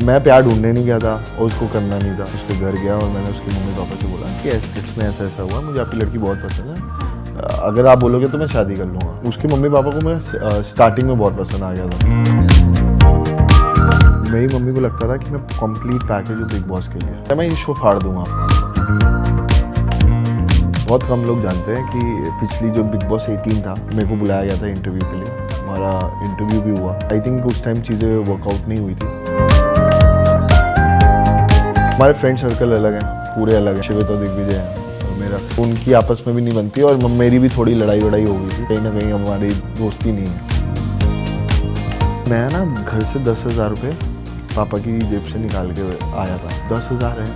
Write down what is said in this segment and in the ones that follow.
मैं प्यार ढूंढने नहीं गया था और उसको करना नहीं था। उसके घर गया और मैंने उसके मम्मी पापा से बोला कि इसमें ऐसा ऐसा हुआ, मुझे आपकी लड़की बहुत पसंद है, अगर आप बोलोगे तो मैं शादी कर लूँगा। उसके मम्मी पापा को मैं स्टार्टिंग में बहुत पसंद आ गया था। मेरी मम्मी को लगता था कि मैं कंप्लीट पैकेज हूँ बिग बॉस के लिए, मैं ये शो फाड़ दूंगा। बहुत कम लोग जानते हैं कि पिछली जो बिग बॉस 18 था, मेरे को बुलाया गया था इंटरव्यू के लिए। हमारा इंटरव्यू भी हुआ। आई थिंक उस टाइम चीज़ें वर्कआउट नहीं हुई थी। हमारे फ्रेंड सर्कल अलग हैं, पूरे अलग हैं। शिवित और दिग्विजय हैं और मेरा, उनकी आपस में भी नहीं बनती और मेरी भी थोड़ी लड़ाई वड़ाई हो गई थी। कहीं ना कहीं हमारी दोस्ती नहीं है। मैं ना घर से 10,000 रुपये पापा की जेब से निकाल के आया था। 10,000 है,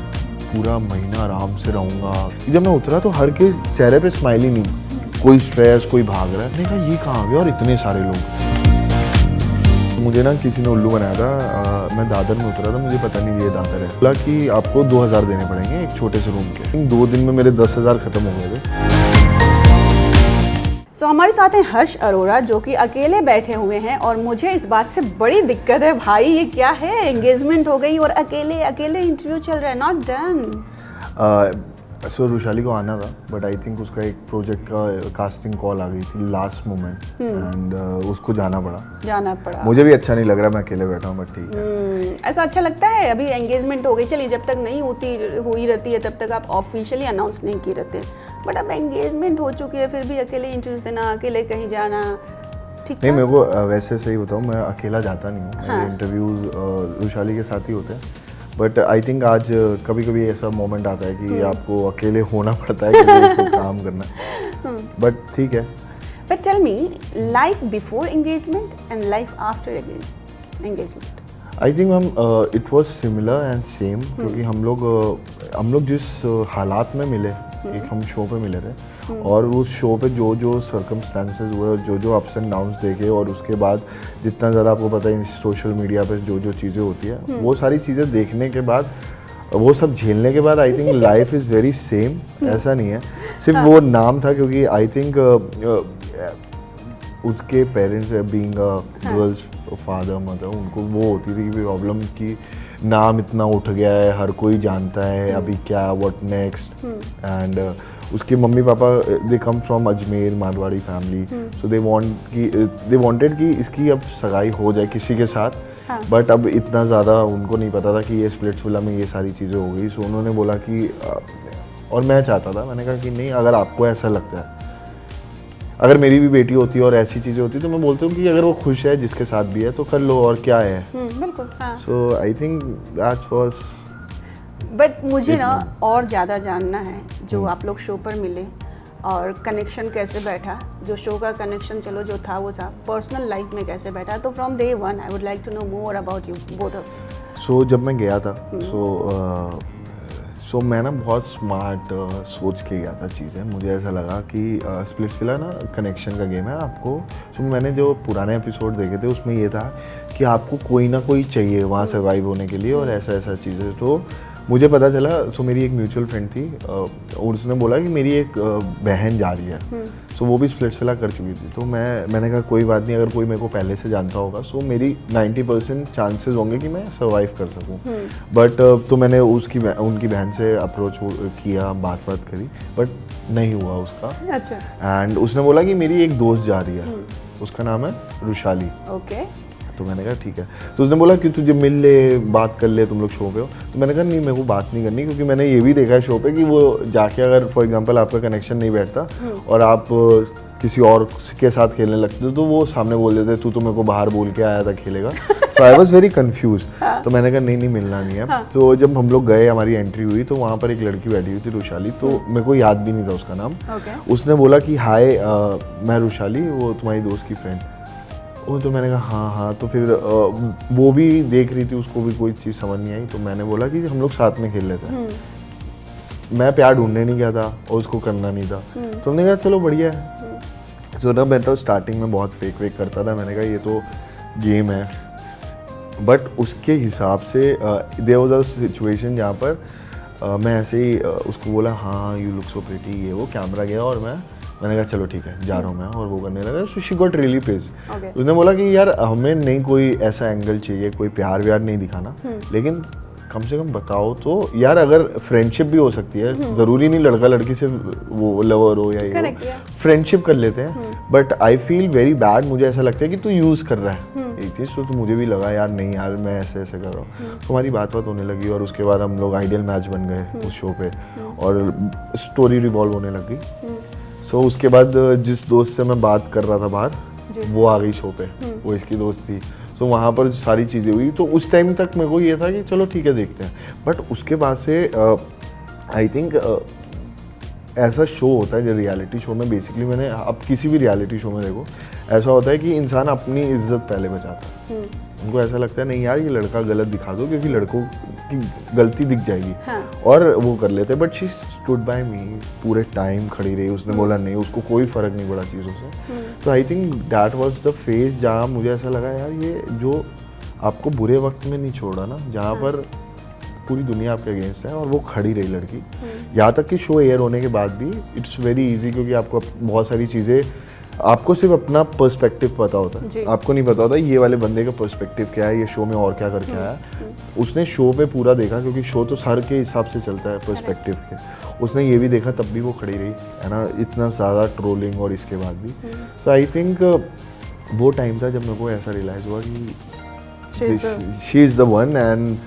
पूरा महीना आराम से रहूँगा। जब मैं उतरा तो हर के चेहरे पे स्माइल ही नहीं, कोई स्ट्रेस, कोई भाग रहा है। मैंने कहा ये कहाँ आ गया और इतने सारे लोग। मुझे ना किसी ने उल्लू बनाया था। मैं दादर में उतरा था, मुझे पता नहीं ये दादर है। बोला कि आपको 2,000 देने पड़ेंगे एक छोटे से रूम के। 2 दिन में मेरे 10,000 खत्म हो गए थे। हमारे साथ हैं हर्ष अरोड़ा, जो कि अकेले बैठे हुए हैं और मुझे इस बात से बड़ी दिक्कत है। भाई ये क्या है, एंगेजमेंट हो गई और अकेले अकेले इंटरव्यू चल रहा है, नॉट डन। सो रुशाली को आना था, बट आई थिंक उसका एक प्रोजेक्ट का कास्टिंग कॉल आ गई थी लास्ट मोमेंट एंड उसको जाना पड़ा। मुझे भी अच्छा नहीं लग रहा, मैं अकेले बैठा हूँ, बट ठीक है। ऐसा अच्छा लगता है। अभी एंगेजमेंट हो गई, चलिए जब तक नहीं हुई रहती है तब तक आप ऑफिशियली अनाउंस नहीं किए रहते, बट अब एंगेजमेंट हो चुकी है, फिर भी अकेले इंटरव्यूज देना, अकेले कहीं जाना, ठीक नहीं, मेरे को वैसे सही बताऊँ, मैं अकेला जाता नहीं हूँ। मेरे इंटरव्यूज रुशाली के साथ ही होते हैं। बट आई थिंक आज कभी कभी ऐसा मोमेंट आता है कि आपको अकेले होना पड़ता है क्योंकि उसको काम करना है, बट ठीक है। But tell me, life before engagement and life after engagement, I think हम it was similar and same, क्योंकि हम लोग जिस हालात में मिले, एक हम शो पे मिले थे और उस शो पे जो जो सर्कमस्टांसेस हुए और जो जो अप्स एंड डाउन्स देखे, और उसके बाद जितना ज़्यादा आपको पता है सोशल मीडिया पे जो जो चीज़ें होती है, वो सारी चीज़ें देखने के बाद, वो सब झेलने के बाद I think life is very same. ऐसा नहीं है, सिर्फ वो नाम था, क्योंकि आई थिंक उसके parents being girls father mother, उनको वो होती थी कि प्रॉब्लम की नाम इतना उठ गया है, हर कोई जानता है, अभी क्या, व्हाट नेक्स्ट। एंड उसके mummy papa they come from Ajmer Marwari family, so they wanted कि इसकी अब सगाई हो जाए किसी के साथ। बट अब इतना ज़्यादा उनको नहीं पता था कि ये स्प्लिट्सविला में ये सारी चीज़ें हो गई। सो उन्होंने बोला कि और मैं चाहता था, मैंने कहा कि नहीं, अगर आपको ऐसा लगता है, अगर मेरी भी बेटी होती और ऐसी चीज़ें होती तो मैं बोलता हूँ कि अगर वो खुश है जिसके साथ भी है तो कर लो, और क्या है। बिल्कुल। So I think that's was. But मुझे ना और ज़्यादा जानना है, जो आप लोग शो पर मिले और कनेक्शन कैसे बैठा, जो शो का कनेक्शन चलो जो था वो था, पर्सनल लाइफ में कैसे बैठा। तो from day one I would like to know more about you both of. So जब मैं गया था, सो मैं ना बहुत स्मार्ट सोच के गया था चीज़ें। मुझे ऐसा लगा कि स्प्लिट्सविला ना कनेक्शन का गेम है आपको। सो मैंने जो पुराने एपिसोड देखे थे उसमें ये था कि आपको कोई ना कोई चाहिए वहाँ सर्वाइव होने के लिए, और ऐसा ऐसा चीज़ें। तो मुझे पता चला, सो मेरी एक म्यूचुअल फ्रेंड थी और उसने बोला कि मेरी एक बहन जा रही है, सो वो भी स्प्लिट्सविला कर चुकी थी। तो मैंने कहा कोई बात नहीं, अगर कोई मेरे को पहले से जानता होगा सो मेरी 90% चांसेस होंगे कि मैं सर्वाइव कर सकूं। बट तो मैंने उनकी बहन से अप्रोच किया, बात करी, बट नहीं हुआ उसका। अच्छा। एंड उसने बोला कि मेरी एक दोस्त जा रही है, उसका नाम है रुशाली। ओके। तो मैंने कहा ठीक है। तो उसने बोला कि तुझे मिल ले, बात कर ले, तुम लोग शो पे हो। तो मैंने कहा नहीं, मेरे को बात नहीं करनी, क्योंकि मैंने ये भी देखा है शो पे कि वो जाके अगर फॉर एग्जांपल आपका कनेक्शन नहीं बैठता और आप किसी और के साथ खेलने लगते तो वो सामने बोल देते तू तो मेरे को बाहर बोल के आया था खेलेगा। तो आई वॉज वेरी कन्फ्यूज। तो मैंने कहा नहीं मिलना नहीं है। तो जब हम लोग गए, हमारी एंट्री हुई, तो वहाँ पर एक लड़की बैठी हुई थी रुशाली, तो मेरे को याद भी नहीं था उसका नाम। उसने बोला कि हाय, मैं रुशाली, वो तुम्हारी दोस्त की फ्रेंड। तो मैंने कहा हाँ। तो फिर वो भी देख रही थी, उसको भी कोई चीज़ समझ नहीं आई। तो मैंने बोला कि हम लोग साथ में खेल लेते हैं। मैं प्यार ढूंढने नहीं गया था और उसको करना नहीं था। तो हमने कहा चलो बढ़िया है। सो ना मैं तो स्टार्टिंग में बहुत फेक करता था। मैंने कहा ये तो गेम है, बट उसके हिसाब से देयर वाज अ सिचुएशन जहाँ पर मैं ऐसे ही उसको बोला हाँ यू लुक सो प्रिटी, ये वो, कैमरा गया और मैं मैंने कहा चलो ठीक है जा रहा हूँ मैं, और वो करने लगा। So she got really page. Okay. उसने बोला कि यार हमें नहीं कोई ऐसा एंगल चाहिए, कोई प्यार व्यार नहीं दिखाना, लेकिन कम से कम बताओ तो यार, अगर फ्रेंडशिप भी हो सकती है, जरूरी नहीं लड़का लड़की से वो लवर हो या ये Correct, हो, yeah. फ्रेंडशिप कर लेते हैं। But I feel very bad, मुझे ऐसा लगता है कि तू यूज कर रहा है एक चीज। तो मुझे भी लगा यार नहीं यार मैं ऐसे ऐसे कर रहा हूँ। तो हमारी बात होने लगी, और उसके बाद हम लोग आइडियल मैच बन गए उस शो पे, और स्टोरी रिवॉल्व होने लगी। सो उसके बाद जिस दोस्त से मैं बात कर रहा था बाहर, वो आ गई शो पे, वो इसकी दोस्त थी। सो वहाँ पर सारी चीज़ें हुई। तो उस टाइम तक मेरे को ये था कि चलो ठीक है देखते हैं। बट उसके बाद से आई थिंक ऐसा शो होता है जो रियलिटी शो में, बेसिकली मैंने अब किसी भी रियलिटी शो में देखो ऐसा होता है कि इंसान अपनी इज्जत पहले बचाता है। उनको ऐसा लगता है नहीं यार ये लड़का गलत दिखा दो, क्योंकि लड़कों की गलती दिख जाएगी। हाँ. और वो कर लेते। बट शी स्टूड बाय मी, पूरे टाइम खड़ी रही। उसने बोला नहीं, उसको कोई फर्क नहीं पड़ा चीज़ों से। तो I think that was the phase जहाँ मुझे ऐसा लगा यार ये जो आपको बुरे वक्त में नहीं छोड़ा ना, जहाँ पर पूरी दुनिया आपके अगेंस्ट है, और वो खड़ी रही लड़की। यहाँ तक कि शो एयर होने के बाद भी इट्स वेरी इजी, क्योंकि आपको बहुत सारी चीज़ें, आपको सिर्फ अपना पर्सपेक्टिव पता होता है, आपको नहीं पता होता ये वाले बंदे का पर्सपेक्टिव क्या है, ये शो में और क्या करके आया। उसने शो पे पूरा देखा, क्योंकि शो तो सर के हिसाब से चलता है पर्सपेक्टिव के। उसने ये भी देखा, तब भी वो खड़ी रही है ना, इतना ज़्यादा ट्रोलिंग और इसके बाद भी। सो आई थिंक वो टाइम था जब मेरे को ऐसा रियलाइज़ हुआ कि she is the one, and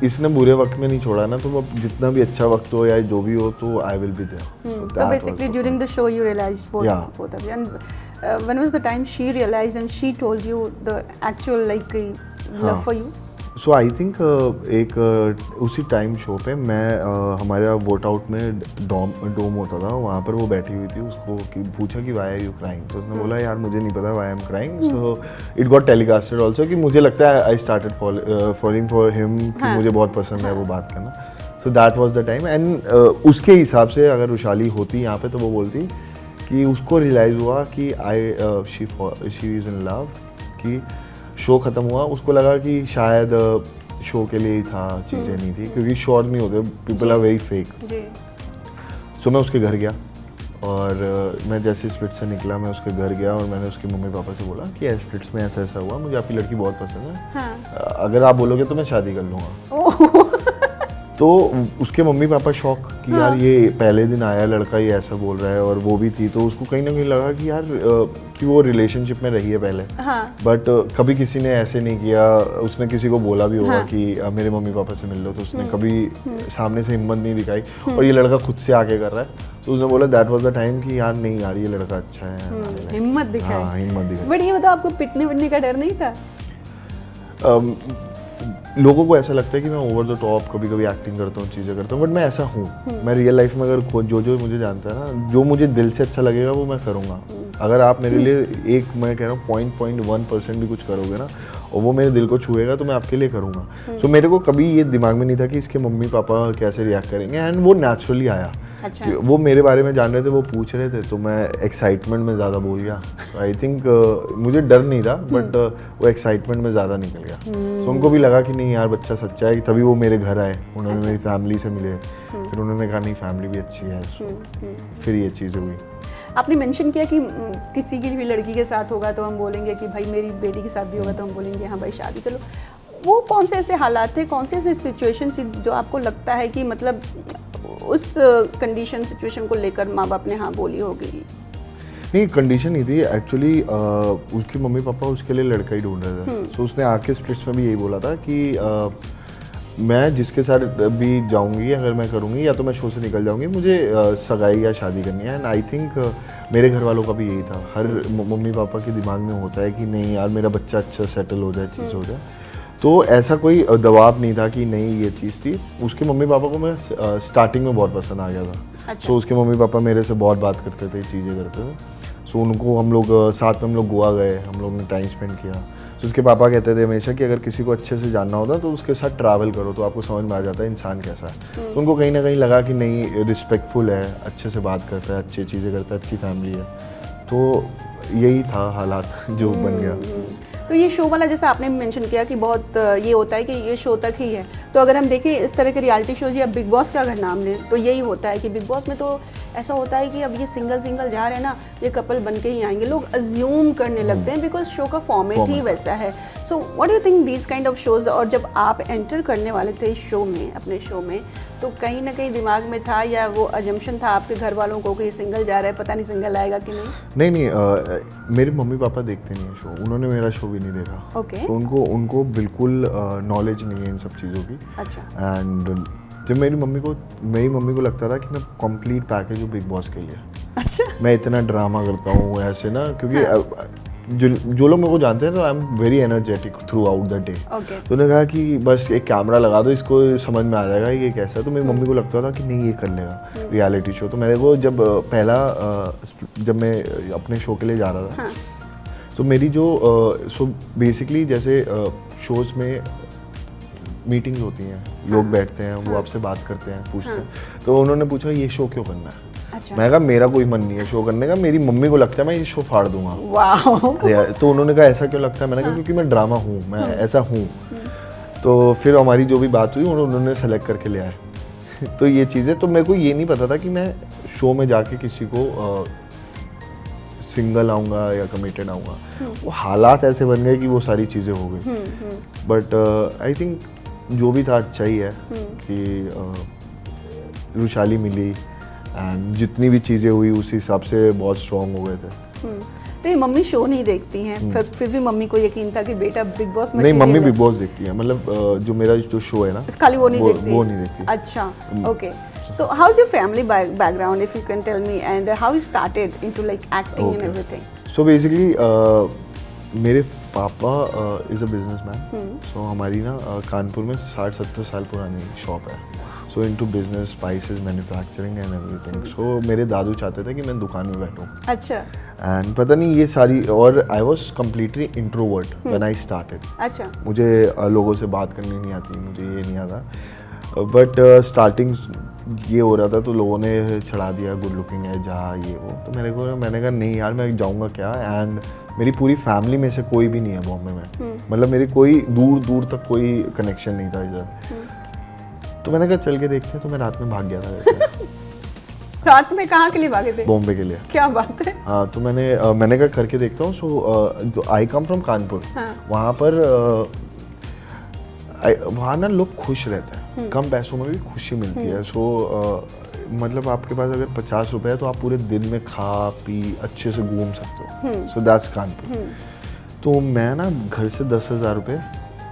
इसने बुरे वक्त में नहीं छोड़ा ना, तो अब जितना भी अच्छा वक्त हो या जो भी हो, तो I will be there. So basically during the show you realized both of you. And when was the time she realized and she told you the actual like love for you? So I think उसी time show पे मैं हमारे vote out में डोम होता था, वहाँ पर वो बैठी हुई थी। उसको पूछा कि वाई आर यू क्राइंग, तो उसने बोला यार मुझे नहीं पता why I am crying. So it got telecasted also कि मुझे लगता है I started following for him, कि मुझे बहुत पसंद है वो बात करना। So that was the time. And उसके हिसाब से अगर वैशाली होती यहाँ पे, तो वो बोलती कि उसको रियलाइज़ हुआ कि शी इज़ इन लव, कि शो ख़त्म हुआ, उसको लगा कि शायद शो के लिए ही था, चीज़ें नहीं थी, क्योंकि श्योर नहीं होते, पीपल आर वेरी फेक। सो मैं उसके घर गया, और मैं जैसे स्प्लिट से निकला मैं उसके घर गया, और मैंने उसके मम्मी पापा से बोला कि स्प्लिट्स में ऐसा ऐसा हुआ, मुझे आपकी लड़की बहुत पसंद है। हाँ. अगर आप बोलोगे तो मैं शादी कर लूँगा। तो उसके मम्मी पापा शॉक कि यार ये पहले दिन आया लड़का, ये ऐसा बोल रहा है, और वो भी थी। तो उसको कहीं ना कहीं लगा कि यार कि वो रिलेशनशिप में रही है पहले, बट कभी किसी ने ऐसे नहीं किया। उसने किसी को बोला भी होगा कि मेरे मम्मी पापा से मिल लो, तो उसने कभी सामने से हिम्मत नहीं दिखाई, और ये लड़का खुद से आके कर रहा है। तो उसने बोला दैट वाज द टाइम कि यार नहीं यार ये लड़का अच्छा है, हिम्मत दिखाई। हाँ हिम्मत दिखाई। बट ये बताओ, आपको पिटने विटने का डर नहीं था? लोगों को ऐसा लगता है कि मैं ओवर द टॉप कभी कभी एक्टिंग करता हूँ, चीज़ें करता हूँ, बट मैं ऐसा हूँ। मैं रियल लाइफ में अगर जो मुझे जानता है ना, जो मुझे दिल से अच्छा लगेगा वो मैं करूँगा। अगर आप मेरे लिए मैं कह रहा हूँ 0.1% भी कुछ करोगे ना, और वो मेरे दिल को छुएगा, तो मैं आपके लिए करूँगा। सो मेरे को कभी ये दिमाग में नहीं था कि इसके मम्मी पापा कैसे रिएक्ट करेंगे, एंड वो नेचुरली आया। अच्छा। वो मेरे बारे में जान रहे थे, वो पूछ रहे थे, तो मैं एक्साइटमेंट में ज़्यादा बोल गया। आई थिंक मुझे डर नहीं था, बट वो एक्साइटमेंट में ज़्यादा निकल गया। तो उनको भी लगा कि नहीं यार बच्चा सच्चा है, तभी वो मेरे घर आए, उन्होंने मेरी फैमिली से मिले, फिर उन्होंने कहा नहीं फैमिली भी अच्छी है। फिर ये चीज़ें हुई। आपने मेंशन किया कि किसी की भी लड़की के साथ होगा तो हम बोलेंगे कि भाई मेरी बेटी के साथ भी होगा तो हम बोलेंगे हाँ भाई शादी कर लो। वो कौन से ऐसे हालात थे, कौन से ऐसे सिचुएशन थी जो आपको लगता है कि मतलब उस कंडीशन सिचुएशन को लेकर माँ बाप ने हाँ बोली होगी? नहीं कंडीशन नहीं थी एक्चुअली, उसके मम्मी पापा उसके लिए लड़का ही ढूंढ रहे थे। तो उसने आके स्प्लिट्स में भी यही बोला था कि मैं जिसके साथ भी जाऊंगी, अगर मैं करूंगी या तो मैं शो से निकल जाऊंगी, मुझे सगाई या शादी करनी है। एंड आई थिंक मेरे घर वालों का भी यही था। हर मम्मी पापा के दिमाग में होता है कि नहीं यार मेरा बच्चा अच्छा सेटल हो जाए, चीज़ हो जाए। तो ऐसा कोई दबाव नहीं था कि नहीं ये चीज़ थी। उसके मम्मी पापा को मैं स्टार्टिंग में बहुत पसंद आ गया था। अच्छा। तो उसके मम्मी पापा मेरे से बहुत बात करते थे, चीज़ें करते थे। सो उनको हम लोग साथ में हम लोग गोवा गए, हम लोग ने टाइम स्पेंड किया। तो उसके पापा कहते थे हमेशा कि अगर किसी को अच्छे से जानना होता तो उसके साथ ट्रैवल करो, तो आपको समझ में आ जाता है इंसान कैसा है। तो उनको कहीं ना कहीं लगा कि नहीं रिस्पेक्टफुल है, अच्छे से बात करता है, अच्छी चीज़ें करता है, अच्छी फैमिली है। तो यही था हालात जो बन गया। तो ये शो वाला जैसा आपने मेंशन किया कि बहुत ये होता है कि ये शो तक ही है, तो अगर हम देखें इस तरह के रियलिटी शोज या बिग बॉस का अगर नाम लें तो यही होता है कि बिग बॉस में तो ऐसा होता है कि अब ये सिंगल जा रहे हैं ना, ये कपल बन के ही आएंगे, लोग अज्यूम करने लगते हैं बिकॉज शो का फॉर्मेट ही वैसा है। So what do you think these kind of shows, और जब आप एंटर करने वाले थे इस शो में, अपने शो में, तो कहीं ना कहीं दिमाग में था या वो अजम्पशन था आपके घर वालों को कि सिंगल जा रहा है, पता नहीं सिंगल आएगा कि नहीं? नहीं, मेरे मम्मी पापा देखते नहीं है शो, उन्होंने मेरा शो भी नहीं देखा। ओके। तो उनको बिल्कुल नॉलेज नहीं है इन सब चीज़ों की। अच्छा। एंड जब मेरी मम्मी को लगता था कि मैं कंप्लीट पैकेज हूँ बिग बॉस के लिए। अच्छा। मैं इतना ड्रामा करता हूँ ऐसे ना, क्योंकि जो लोग मेरे को जानते हैं तो I am very energetic through out the day. तो उन्होंने कहा कि बस एक कैमरा लगा दो, इसको समझ में आ जाएगा ये कैसा है। तो मेरी मम्मी को लगता था कि नहीं ये कर लेगा रियलिटी शो। तो मेरे को जब जब मैं अपने शो के लिए जा रहा था, तो मेरी सो बेसिकली जैसे शोज में मीटिंग्स होती हैं, लोग बैठते हैं, वो आपसे बात करते हैं, पूछते हैं। तो उन्होंने पूछा ये शो क्यों करना है? अच्छा। मैं कहा मेरा कोई मन नहीं है शो करने का, मेरी मम्मी को लगता है मैं ये शो फाड़ दूंगा। वाह। तो उन्होंने कहा ऐसा क्यों लगता है? मैंने कहा क्योंकि मैं ड्रामा हूँ, मैं ऐसा हूँ। तो फिर हमारी जो भी बात हुई उन्होंने सेलेक्ट करके ले आए। तो ये चीज़ें, तो मेरे को ये नहीं पता था कि मैं शो में जाके किसी को सिंगल आऊँगा या कमिटेड आऊँगा। वो हालात ऐसे बन गए कि वो सारी चीज़ें हो गई। बट आई थिंक जो भी था अच्छा ही है कि रुशाली मिली एंड जितनी भी चीज़ें हुई उस हिसाब से बहुत स्ट्रॉन्ग हो गए थे। तो ये मम्मी शो नहीं देखती हैं, फिर भी मम्मी को यकीन था कि बेटा बिग बॉस में? नहीं, मम्मी बिग बॉस देखती है, मतलब जो मेरा जो शो है ना, खाली वो नहीं देखती? वो नहीं देखती। अच्छा, okay. So how is your family background, if you can tell me, and how you started into like acting and everything? So basically मेरे पापा इज़ अ बिजनेसमैन। सो हमारी ना कानपुर में 60-70 साल पुरानी शॉप है। So into business, spices, manufacturing and everything. So मेरे दादू चाहते थे कि मैं दुकान में बैठूं। अच्छा। एंड पता नहीं ये सारी, और I was completely introvert when I started. अच्छा। मुझे लोगों से बात करनी नहीं आती, मुझे ये नहीं आता। बट स्टार्टिंग ये हो रहा था तो लोगों ने चढ़ा दिया गुड लुकिंग है जहाँ ये वो। तो मैंने कहा नहीं यार, मैं जाऊँगा क्या। एंड मेरी पूरी फैमिली में से कोई भी नहीं है बॉम्बे में, मतलब मेरी कोई दूर तक कोई कनेक्शन नहीं था इधर। तो मैंने कहा चल के देखते हैं। तो मैं रात में भाग गया था वैसे। रात में कहाँ के लिए भागे थे? बॉम्बे के लिए। क्या बात है। हाँ, तो मैंने कहा करके देखता हूँ। सो आई कम फ्रॉम कानपुर। वहाँ पर वहाँ ना लोग खुश रहते हैं, कम पैसों में भी खुशी मिलती है। सो मतलब आपके पास अगर 50 रुपए है तो आप पूरे दिन में खा पी अच्छे से घूम सकते हो। So that's Kanpur. तो मैं ना घर से 10,000 रुपये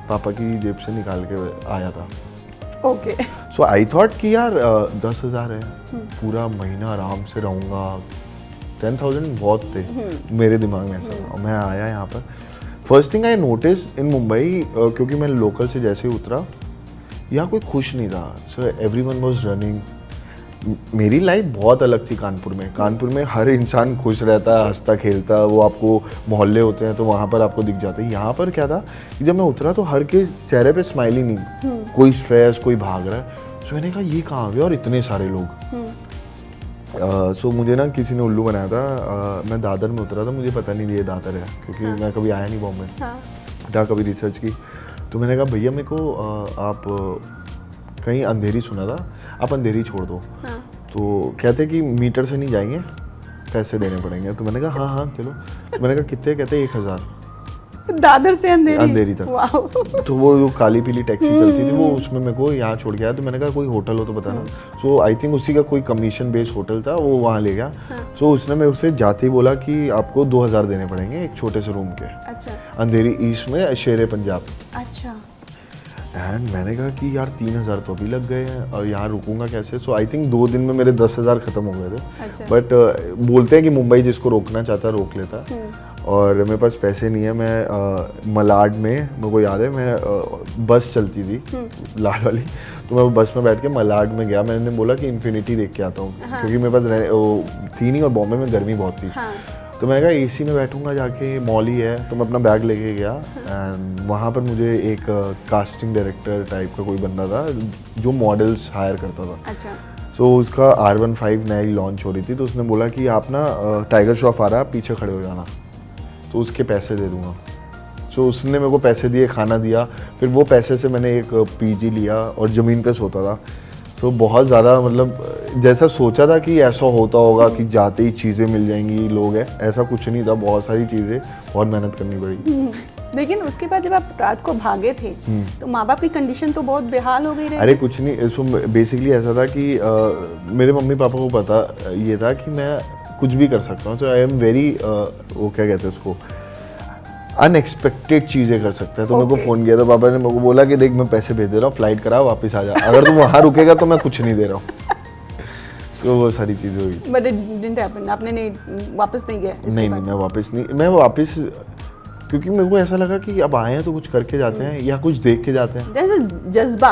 पापा की जेब से निकाल के आया था। ओके। सो आई थॉट कि यार 10,000 है, पूरा महीना आराम से रहूँगा। 10,000 बहुत थे मेरे दिमाग में ऐसा था। मैं आया यहाँ पर, first thing I notice in Mumbai, क्योंकि मैं लोकल से जैसे ही उतरा, यहाँ कोई खुश नहीं था। So everyone was running. मेरी लाइफ बहुत अलग थी कानपुर में हर इंसान खुश रहता है, हंसता खेलता, वो आपको मोहल्ले होते हैं तो वहाँ पर आपको दिख जाता है। यहाँ पर क्या था कि जब मैं उतरा तो हर के चेहरे पे स्माइली नहीं, कोई स्ट्रेस, कोई भाग रहा है। सो मैंने कहा ये कहाँ आ गया और इतने सारे लोग। सो मुझे ना किसी ने उल्लू बनाया था। मैं दादर में उतरा था, मुझे पता नहीं ये दादर है, क्योंकि मैं कभी आया नहीं बॉम्बे, जहाँ कभी रिसर्च की। तो मैंने कहा भैया मेरे को आप कहीं अंधेरी सुना था, आप अंधेरी छोड़ दो। तो कहते कि मीटर से नहीं जाएंगे, पैसे देने पड़ेंगे। तो मैंने कहा हाँ चलो। तो मैंने कहा कितने? कहते 1,000 दादर से अंधेरी तक। तो वो जो काली पीली टैक्सी चलती थी वो, उसमें मेरे को यहाँ छोड़ के आया। तो मैंने कहा कोई होटल हो तो बताना। सो आई थिंक उसी का कोई कमीशन बेस्ड होटल था, वो वहाँ ले गया। सो उसने मैं उससे जाते ही बोला कि आपको 2,000 देने पड़ेंगे एक छोटे से रूम के। अच्छा। अंधेरी ईस्ट में, शेरे पंजाब। अच्छा। एंड मैंने कहा कि यार 3,000 तो अभी लग गए हैं और यहाँ रुकूंगा कैसे। सो आई थिंक 2 दिन में मेरे 10,000 खत्म हो गए थे। अच्छा। बट बोलते हैं कि मुंबई जिसको रोकना चाहता है रोक लेता है। और मेरे पास पैसे नहीं है। मैं मलाड में, मेरे को याद है, मैं बस चलती थी लाल वाली, तो मैं बस में बैठ के मलाड में गया। मैंने बोला कि इन्फिनिटी देख के आता हूँ, क्योंकि मेरे पास थी नहीं और बॉम्बे में गर्मी बहुत थी। तो मैंने कहा एसी में बैठूंगा जाके, मॉल ही है। तो मैं अपना बैग लेके गया एंड वहाँ पर मुझे एक कास्टिंग डायरेक्टर टाइप का कोई बंदा था जो मॉडल्स हायर करता था। अच्छा। सो उसका R15 नई लॉन्च हो रही थी, तो उसने बोला कि आप ना टाइगर श्रॉफ आ रहा है, आप पीछे खड़े हो जाना, तो उसके पैसे दे दूंगा। सो उसने मेरे को पैसे दिए, खाना दिया, फिर वो पैसे से मैंने एक पीजी लिया और ज़मीन पे सोता था। सो बहुत ज़्यादा मतलब जैसा सोचा था कि ऐसा होता होगा कि जाते ही चीज़ें मिल जाएंगी, लोग हैं, ऐसा कुछ नहीं था। बहुत सारी चीज़ें, बहुत मेहनत करनी पड़ी। लेकिन उसके बाद जब आप रात को भागे थे तो माँ बाप की कंडीशन तो बहुत बेहाल हो गई रही। अरे कुछ नहीं, सो बेसिकली ऐसा था कि मेरे मम्मी पापा को पता ये था कि मैं कुछ भी कर सकता हूँ। सो आई एम वेरी, वो क्या कहते हैं उसको, अनएक्सपेक्टेड चीज़ें कर सकता है। तो मेरे को फ़ोन किया था पापा ने, मेरे को बोला कि देख मैं पैसे भेज दे रहा हूँ, फ्लाइट करा, वापस आ जा, अगर तुम वहाँ रुकेगा तो मैं कुछ नहीं दे रहा हूँ। तो वो सारी चीज़ें हुई। बट इट डिडंट हैपन, आपने नहीं वापस नहीं गए? नहीं, मैं वापस क्योंकि मेरे को ऐसा लगा कि अब आए हैं तो कुछ करके जाते हैं या कुछ देख के जाते हैं। जैसे जज्बा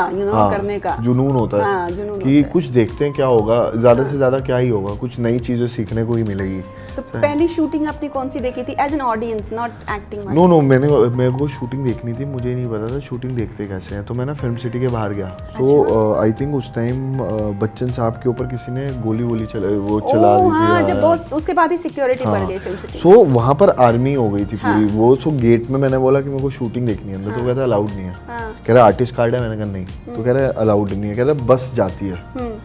करने का जुनून होता है कि कुछ देखते हैं क्या होगा, ज़्यादा से ज़्यादा क्या ही होगा, कुछ नई चीज़ें सीखने को ही मिलेगी। तो पहली शूटिंग आपने कौन सी देखी थी as an audience, not acting? No, मेरे को शूटिंग देखनी थी, मुझे नहीं पता था शूटिंग देखते कैसे हैं। तो मैं ना फिल्म सिटी के बाहर गया। सो आई थिंक उस टाइम बच्चन साहब के ऊपर किसी ने गोली चला दी थी। जब बहुत उसके बाद ही सिक्योरिटी बढ़ गई फिल्म सिटी। सो वहाँ पर आर्मी हो गई थी पूरी। वो सो गेट में मैंने बोला कि मेरे को शूटिंग देखनी है अंदर। तो कहता अलाउड नहीं है। कह रहा आर्टिस्ट कार्ड है, मैंने कहा नहीं। तो कह रहा अलाउड नहीं है, कह रहा बस जाती है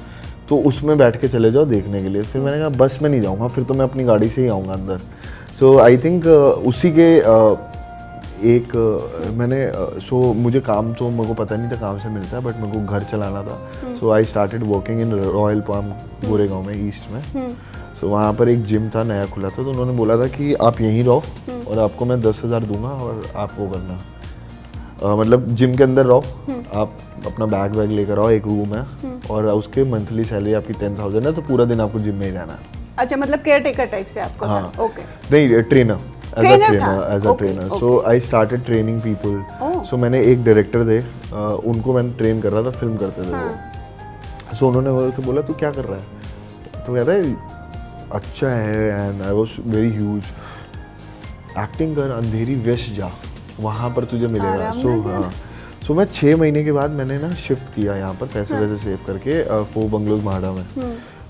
तो उसमें बैठ के चले जाओ देखने के लिए। फिर मैंने कहा बस में नहीं जाऊँगा, फिर तो मैं अपनी गाड़ी से ही आऊँगा अंदर। सो आई थिंक उसी के मुझे काम तो मेरे को पता नहीं था काम से मिलता है, बट मेरे को घर चलाना था। So I started working in Royal Palm, Goregaon में, ईस्ट में। सो वहाँ पर एक जिम था, नया खुला था। तो उन्होंने बोला था कि आप यहीं रहो और आपको मैं 10,000 दूंगा और आप वो करना, मतलब जिम के अंदर रहो, आप अपना बैग वैग लेकर आओ, एक रूम है और उसके मंथली सैलरी आपकी 10,000 है। तो पूरा दिन आपको जिम में ही रहना है। अच्छा, मतलब केयर टेकर टाइप से आपको? हाँ, ओके। नहीं, trainer, as a trainer. So I started training people. So मैंने एक डायरेक्टर थे, उनको मैंने ट्रेन कर रहा था, फिल्म करते थे वो। सो उन्होंने तो बोला तू क्या कर रहा है? तो कहता है अच्छा है, and I was very huge, acting कर, अंधेरी वेस्ट जा, वहाँ पर तुझे मिलेगा। सो मैं 6 महीने के बाद मैंने ना शिफ्ट किया यहाँ पर, पैसे वैसे सेव करके 4 बंगलोज महाड़ा में।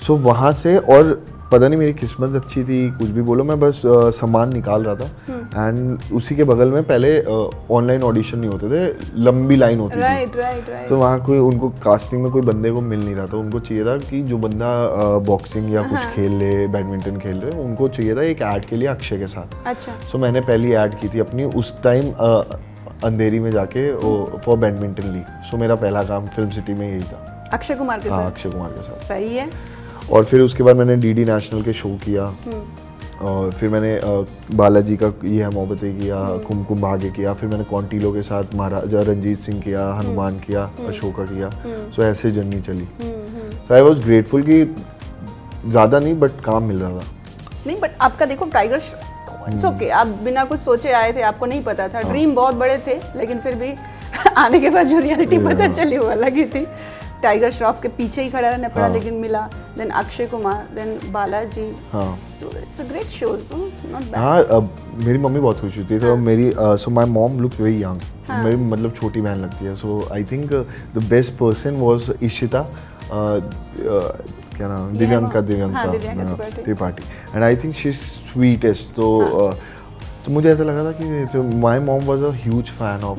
सो वहाँ से, और पता नहीं मेरी किस्मत अच्छी थी, कुछ भी बोलो, मैं बस सामान निकाल रहा था। एंड उसी के बगल में पहले ऑनलाइन ऑडिशन नहीं होते थे, लंबी लाइन होती थी। सो वहाँ कोई, उनको कास्टिंग में कोई बंदे को मिल नहीं रहा था। उनको चाहिए था कि जो बंदा बॉक्सिंग या कुछ खेल ले, बैडमिंटन खेल रहे, उनको चाहिए था एक ऐड के लिए अक्षय के साथ। अच्छा। सो मैंने पहली ऐड की थी अपनी उस टाइम अंधेरी में जाके फॉर बैडमिंटन लीग। सो मेरा पहला काम फिल्म सिटी में यही था, अक्षय कुमार के साथ। हाँ, अक्षय कुमार के साथ। सही है। और फिर उसके बाद मैंने डीडी नेशनल के शो किया, और फिर मैंने बालाजी का ये है मोहब्बतें किया, कुमकुम भाग्य किया, फिर मैंने कॉन्टिलो के साथ महाराजा रंजीत सिंह किया, हनुमान किया, अशोका किया। सो ऐसे जर्नी चली। सो आई वॉज ग्रेटफुल कि ज़्यादा नहीं बट काम मिल रहा था। नहीं, बट आपका देखो टाइगर, इट्स ओके, आप बिना कुछ सोचे आए थे, आपको नहीं पता था। ड्रीम बहुत बड़े थे, लेकिन फिर भी आने के बाद जो रियलिटी पता चली वो अलग ही थी। टाइगर श्रॉफ के पीछे ही खड़ा रहना पड़ा, लेकिन मिला। Then Akshay Kumar, then Balaji. हाँ, so it's a great show, not bad. हाँ, मेरी मम्मी बहुत खुश होती है। तो मेरी so my mom looks very young, मेरी मतलब छोटी बहन लगती है। So I think the best person was Ishita, क्या नाम, Divyanka Tripathi, and I think she is sweetest. तो मुझे ऐसा लगा था कि my mom was a huge fan of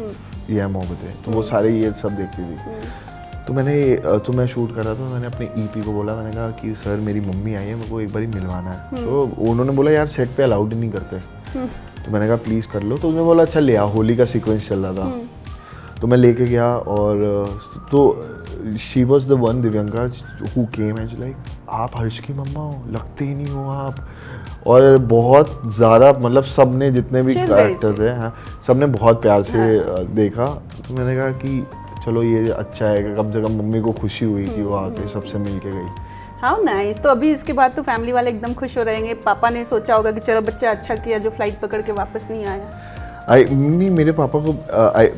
ये मोहब्बतें, तो वो सारे ये सब देखती थी। तो मैं शूट कर रहा था, मैंने अपने ईपी को बोला, मैंने कहा कि सर मेरी मम्मी आई है, मेरे को एक बार मिलवाना है। तो उन्होंने बोला यार सेट पे अलाउड नहीं करते। तो मैंने कहा प्लीज़ कर लो। तो उसने बोला अच्छा ले आ, होली का सीक्वेंस चल रहा था। तो मैं लेके गया, और तो she was the one, Divyanka, who came and like आप हर्ष की मम्मा हो, लगते ही नहीं हो आप। और बहुत ज़्यादा, मतलब सब ने, जितने भी कैरेक्टर थे, हाँ, सब ने बहुत प्यार से देखा। तो मैंने कहा कि चलो ये अच्छा है कि कम से कम मम्मी को खुशी हुई कि वो आके सबसे मिल के गई। How nice. तो अभी इसके बाद तो फैमिली वाले एकदम खुश हो रहेंगे। पापा ने सोचा होगा कि चलो बच्चा अच्छा किया जो फ्लाइट पकड़ के वापस नहीं आया। नहीं, मेरे पापा को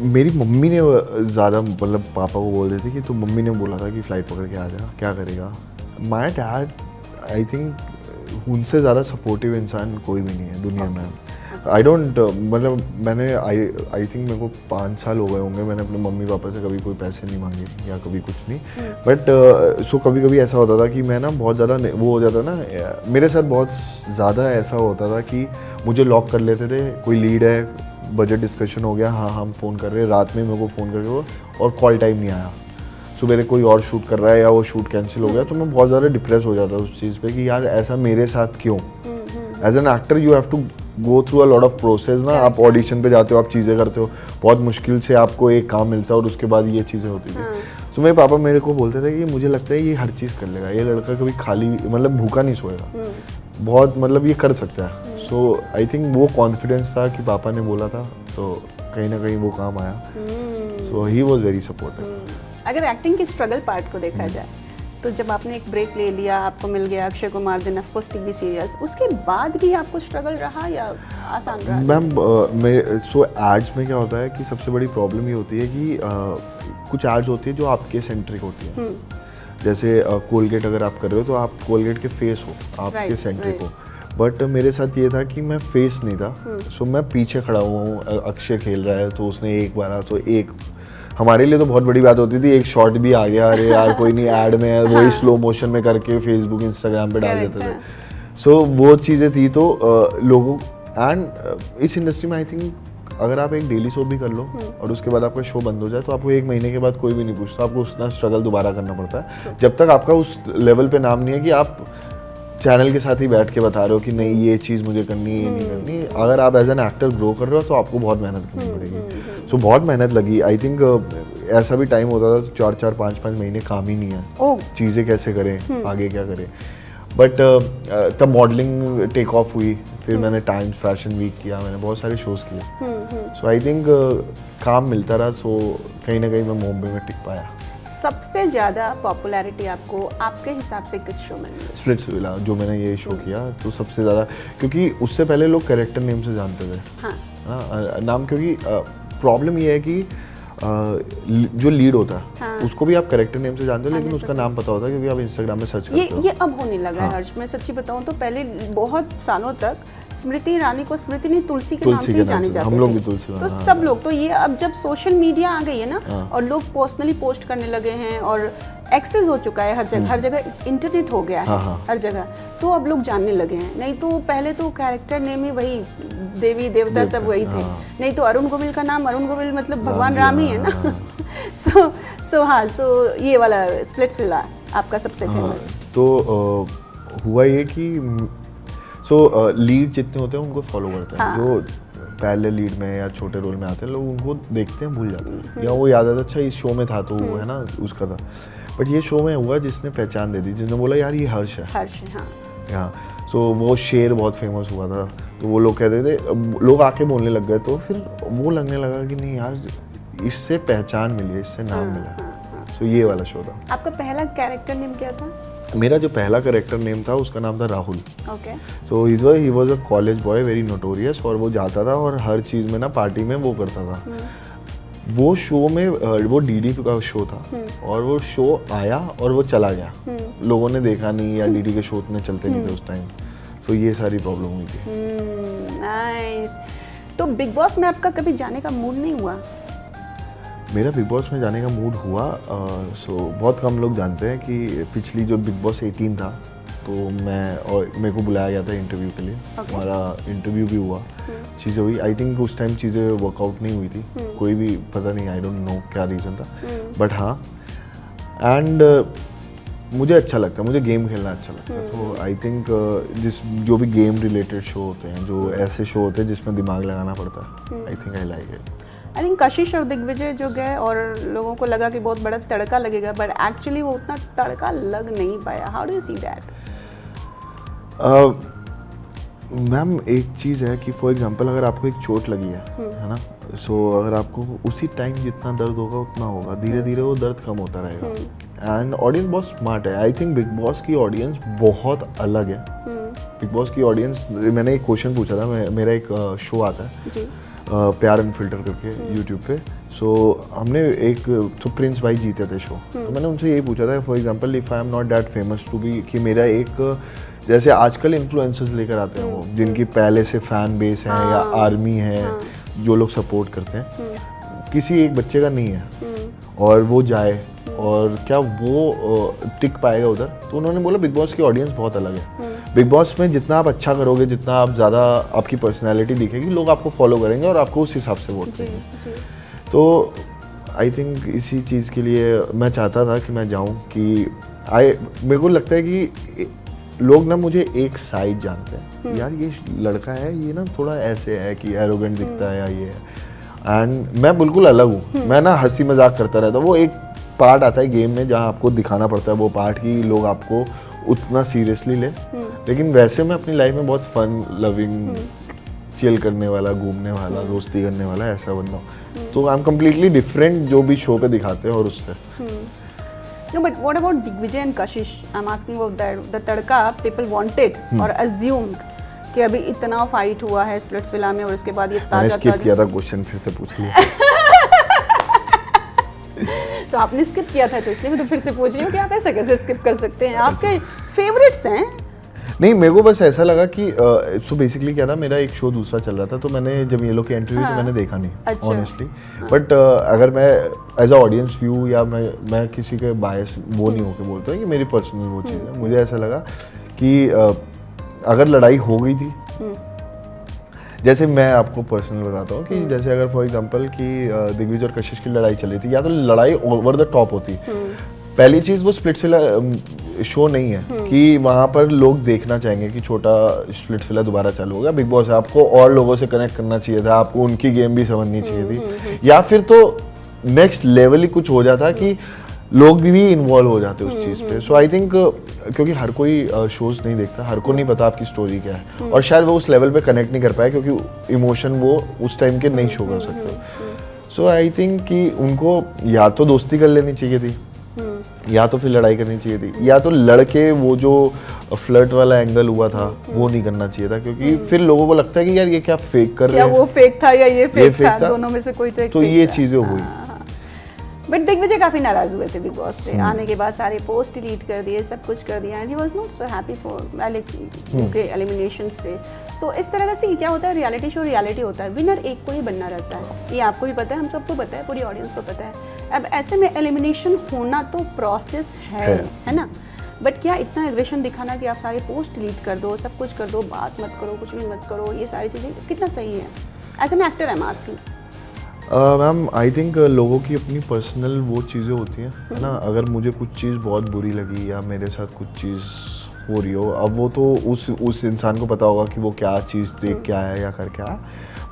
मेरी मम्मी ने ज़्यादा, मतलब पापा को बोल देते कि तो मम्मी ने बोला था कि फ़्लाइट पकड़ के आ जा, क्या करेगा। माय डैड, आई थिंक उनसे ज़्यादा सपोर्टिव इंसान कोई भी नहीं है दुनिया में। आई डोंट, मतलब मैंने आई थिंक मेरे को 5 साल हो गए होंगे, मैंने अपने मम्मी पापा से कभी कोई पैसे नहीं मांगे या कभी कुछ नहीं। बट सो कभी कभी ऐसा होता था कि मैं ना बहुत ज़्यादा वो हो जाता ना, मेरे साथ बहुत ज़्यादा ऐसा होता था कि मुझे लॉक कर लेते थे, कोई लीड है, बजट डिस्कशन हो गया, हाँ हम फ़ोन कर रहे हैं, रात में मेरे को फ़ोन करके वो, और कॉल टाइम नहीं आया, सुबह कोई और शूट कर रहा है या वो शूट कैंसिल हो गया, तो मैं बहुत ज़्यादा डिप्रेस हो जाता उस चीज़ पे कि यार ऐसा मेरे साथ क्यों। As an actor you have to go through a lot of process ना, आप ऑडिशन पे जाते हो, आप चीज़ें करते हो, बहुत मुश्किल से आपको एक काम मिलता है और उसके बाद ये चीज़ें होती थी। तो मेरे पापा मेरे को बोलते थे कि मुझे लगता है ये हर चीज़ कर लेगा, ये लड़का कभी खाली मतलब भूखा नहीं सोएगा, बहुत मतलब ये कर सकता है। सो आई थिंक वो कॉन्फिडेंस था कि पापा ने बोला था, तो कहीं ना कहीं वो काम आया। सो ही वॉज वेरी सपोर्टिव। अगर एक्टिंग के स्ट्रगल पार्ट को देखा जाए तो जब आपने एक ब्रेक ले लिया, आपको मिल गया Akshay Kumar, then of course TV serials, उसके बाद भी आपको स्ट्रगल रहा या आसान रहा? मैम सो एड्स में क्या होता है कि सबसे बड़ी प्रॉब्लम ये होती है कि कुछ एड्स होती है जो आपके सेंट्रिक होती है। जैसे कोलगेट अगर आप कर रहे हो तो आप कोलगेट के फेस हो, आपके सेंट्रिक हो, बट मेरे साथ ये था कि मैं फेस नहीं था। सो मैं पीछे खड़ा हुआ हूँ, अक्षय खेल रहा है तो उसने एक बारा, तो एक हमारे लिए तो बहुत बड़ी बात होती थी, एक शॉट भी आ गया, अरे यार कोई नहीं ऐड में है, वही स्लो मोशन में करके फेसबुक इंस्टाग्राम पे डाल देते थे। सो वो चीज़ें थी, तो लोगों एंड इस इंडस्ट्री में आई थिंक अगर आप एक डेली शो भी कर लो और उसके बाद आपका शो बंद हो जाए तो आपको 1 महीने के बाद कोई भी नहीं पूछता, आपको उतना स्ट्रगल दोबारा करना पड़ता है जब तक आपका उस लेवल पे नाम नहीं है कि आप चैनल के साथ ही बैठ के बता रहे हो कि नहीं ये चीज़ मुझे करनी है, ये नहीं करनी। अगर आप एज एन एक्टर ग्रो कर रहे हो तो आपको बहुत मेहनत करनी पड़ेगी। सो बहुत मेहनत लगी। आई थिंक ऐसा भी टाइम होता था 4-4, 5-5 महीने काम ही नहीं है, चीज़ें कैसे करें, आगे क्या करें। बट तब मॉडलिंग टेक ऑफ हुई, फिर मैंने टाइम्स फैशन वीक किया, मैंने बहुत सारे शोज़ किए। सो आई थिंक काम मिलता रहा, सो कहीं ना कहीं मैं मुंबई में टिक पाया। सबसे ज़्यादा पॉपुलैरिटी आपको आपके हिसाब से किस शो में मिली? स्प्लिट्सविला, जो मैंने ये शो किया, तो सबसे ज़्यादा, क्योंकि उससे पहले लोग कैरेक्टर नेम से जानते थे। हाँ, नाम, क्योंकि प्रॉब्लम ये है कि जो लीड होता है उसको भी आप कैरेक्टर नेम से जानते हो, लेकिन उसका नाम पता होता है क्योंकि आप इंस्टाग्राम में सर्च करते हो। ये अब होने लगा है हर्ष। मैं सच्ची बताऊं तो पहले बहुत सालों तक स्मृति ईरानी को स्मृति नहीं तुलसी के नाम से ही जाने जाते थे। हम लोग भी तुलसी, तो सब लोग, तो ये अब जब सोशल मीडिया आ गई है ना और लोग पर्सनली पोस्ट करने लगे हैं और एक्सेस हो चुका है हर जगह इंटरनेट हो गया है हर जगह, तो अब लोग जानने लगे हैं। नहीं तो पहले तो कैरेक्टर नेम ही वही देवी देवता सब वही थे। नहीं तो अरुण गोविल का नाम, अरुण गोविल मतलब भगवान राम ही है ना। सो ये वाला स्प्लिट्सविला आपका सबसे फेमस। तो हुआ ये कि लीड जितने होते हैं उनको फॉलो करते हैं। जो पहले लीड में या छोटे रोल में आते हैं लोग उनको देखते हैं, भूल जाते हैं, या वो याद आता है अच्छा इस शो में था तो वो है ना उसका था। बट ये शो में हुआ जिसने पहचान दे दी, जिसने बोला यार ये हर्ष है। हाँ, सो वो शेर बहुत फेमस हुआ था, तो वो लोग कहते थे, लोग आके बोलने लग गए, तो फिर वो लगने लगा कि नहीं यार इससे पहचान मिली, इससे नाम मिला। सो ये वाला शो था। आपका पहला कैरेक्टर नेम क्या था? मेरा जो पहला कैरेक्टर नेम था उसका नाम था Rahul. Okay. So he was a college boy, very notorious, और वो जाता था और हर चीज़ में ना पार्टी में वो करता था। वो शो में वो डीडी का शो था और वो शो आया और वो चला गया, लोगों ने देखा नहीं, या डीडी के शो उतने चलते नहीं थे उस टाइम। सो ये सारी प्रॉब्लम हुई थी। नाइस। तो बिग बॉस में आपका कभी जाने का मूड नहीं हुआ? मेरा बिग बॉस में जाने का मूड हुआ। सो बहुत कम लोग जानते हैं कि पिछली जो बिग बॉस 18 था, तो मेरे को बुलाया गया था इंटरव्यू के लिए। हमारा इंटरव्यू भी हुआ, चीज़ें हुई। आई थिंक उस टाइम चीज़ें वर्कआउट नहीं हुई थी, कोई भी पता नहीं, आई डोंट नो क्या रीज़न था, बट हाँ, एंड मुझे अच्छा लगता है, मुझे गेम खेलना अच्छा लगता है। तो आई थिंक जो भी गेम रिलेटेड शो होते हैं, जो ऐसे शो होते हैं जिसमें दिमाग लगाना पड़ता है, I think I like it. I think कशिश और दिग्विजय जो गए और लोगों को लगा कि बहुत बड़ा तड़का लगेगा, बट एक्चुअली वो उतना तड़का लग नहीं पाया। How do you see that? Ma'am एक चीज़ है कि फॉर एग्जांपल अगर आपको एक चोट लगी है ना, सो अगर आपको उसी टाइम जितना दर्द होगा उतना होगा, धीरे धीरे वो दर्द कम होता रहेगा। एंड ऑडियंस बहुत स्मार्ट है। आई थिंक बिग बॉस की ऑडियंस बहुत अलग है। बिग बॉस की ऑडियंस, मैंने एक क्वेश्चन पूछा था, मेरा एक शो आता है जी, प्यार एंड फिल्टर करके यूट्यूब पे। सो हमने एक तो प्रिंस भाई जीते थे शो, तो मैंने उनसे यही पूछा था for example if I am not that famous to be, कि मेरा एक जैसे आजकल इन्फ्लुएंसर्स लेकर आते हैं वो, जिनकी पहले से फैन बेस है या आर्मी है, जो लोग सपोर्ट करते हैं, किसी एक बच्चे का नहीं है और वो जाए और क्या वो टिक पाएगा उधर? तो उन्होंने बोला बिग बॉस की ऑडियंस बहुत अलग है। बिग बॉस में जितना आप अच्छा करोगे, जितना आप ज़्यादा आपकी पर्सनैलिटी दिखेगी, लोग आपको फॉलो करेंगे और आपको उस हिसाब से वोट जी देंगे। जी तो आई थिंक इसी चीज़ के लिए मैं चाहता था कि मैं जाऊं कि मेरे को लगता है कि लोग ना मुझे एक साइड जानते हैं, यार ये लड़का है, ये ना थोड़ा ऐसे है कि एरोगेंट दिखता है या ये है, एंड मैं बिल्कुल अलग हूँ। मैं ना हंसी मजाक करता रहता हूँ, वो एक पार्ट आता है गेम में जहाँ आपको दिखाना पड़ता है वो पार्ट कि लोग आपको उतना सीरियसली ले, लेकिन वैसे मैं अपनी लाइफ में बहुत फन लविंग, चिल करने वाला, घूमने वाला, दोस्ती करने वाला ऐसा बंदा हूँ। तो आई एम कम्प्लीटली डिफरेंट जो भी शो पे दिखाते हैं और उससे। No, but what about Digvijay and Kashish? I'm asking about that. The tadka people wanted or assumed कि अभी इतना फाइट हुआ है स्प्लिट्स विला में और उसके बाद ये मैंने ताजा स्किप किया था क्वेश्चन, फिर से पूछ लिया। तो आपने स्किप किया था तो इसलिए मैं तो फिर से पूछ रही हूँ कि आप ऐसे कैसे स्किप कर सकते हैं, आपके फेवरेट्स हैं। नहीं, मेरे को बस ऐसा लगा कि सो बेसिकली क्या था, मेरा एक शो दूसरा चल रहा था, तो मैंने जब ये लोग की एंट्री हुई तो मैंने देखा नहीं अच्छा। ऑनेस्टली, बट अगर मैं एज अ ऑडियंस व्यू या मैं किसी के बायस वो नहीं होके बोलता हूँ कि मेरी पर्सनल वो चीज़ है, मुझे ऐसा लगा कि अगर लड़ाई हो गई थी, जैसे मैं आपको पर्सनल बताता हूँ कि जैसे अगर फॉर एग्जांपल कि दिग्विजय और कशिश की लड़ाई चल रही थी, या तो लड़ाई ओवर द टॉप होती, पहली चीज़ वो स्प्लिट्सविला शो नहीं है कि वहाँ पर लोग देखना चाहेंगे कि छोटा स्प्लिट्सविला दोबारा चालू होगा। बिग बॉस है, आपको और लोगों से कनेक्ट करना चाहिए था, आपको उनकी गेम भी समझनी चाहिए थी, या फिर तो नेक्स्ट लेवल ही कुछ हो जाता कि लोग भी इन्वॉल्व हो जाते उस चीज़ पे। सो आई थिंक क्योंकि हर कोई शोज नहीं देखता, हर को नहीं पता आपकी स्टोरी क्या है, और शायद वो उस लेवल पे कनेक्ट नहीं कर पाए क्योंकि इमोशन वो उस टाइम के नहीं शो कर सकते। सो आई थिंक कि उनको या तो दोस्ती कर लेनी चाहिए थी, या तो फिर लड़ाई करनी चाहिए थी, या तो लड़के वो जो फ्लर्ट वाला एंगल हुआ था वो नहीं करना चाहिए था, क्योंकि फिर लोगों को लगता है कि यार ये क्या फेक कर रहे हैं, क्या वो फेक था या ये फेक था, दोनों में से कोई तो एक तो ये चीजें हुई। बट दिग्विजय काफी नाराज हुए थे बिग बॉस से आने के बाद, सारे पोस्ट डिलीट कर दिए, सब कुछ कर दिया, and he was not so happy for उनके एलिमिनेशन से। सो इस तरह का से क्या होता है, रियलिटी शो रियलिटी होता है, विनर एक को ही बनना रहता है, ये आपको भी पता है, हम सबको पता है, पूरी ऑडियंस को पता है। अब ऐसे में एलिमिनेशन होना तो प्रोसेस है ना, बट क्या इतना एग्रेशन दिखाना कि आप सारे पोस्ट डिलीट कर दो, सब कुछ कर दो, बात मत करो, कुछ भी मत करो, ये सारी चीज़ें कितना सही है? As an actor I am asking. Ma'am I think लोगों की अपनी पर्सनल वो चीज़ें होती हैं, है ना। अगर मुझे कुछ चीज़ बहुत बुरी लगी या मेरे साथ कुछ चीज़ हो रही हो, अब वो तो उस इंसान को पता होगा कि वो क्या चीज़ देख के आया या कर के आया,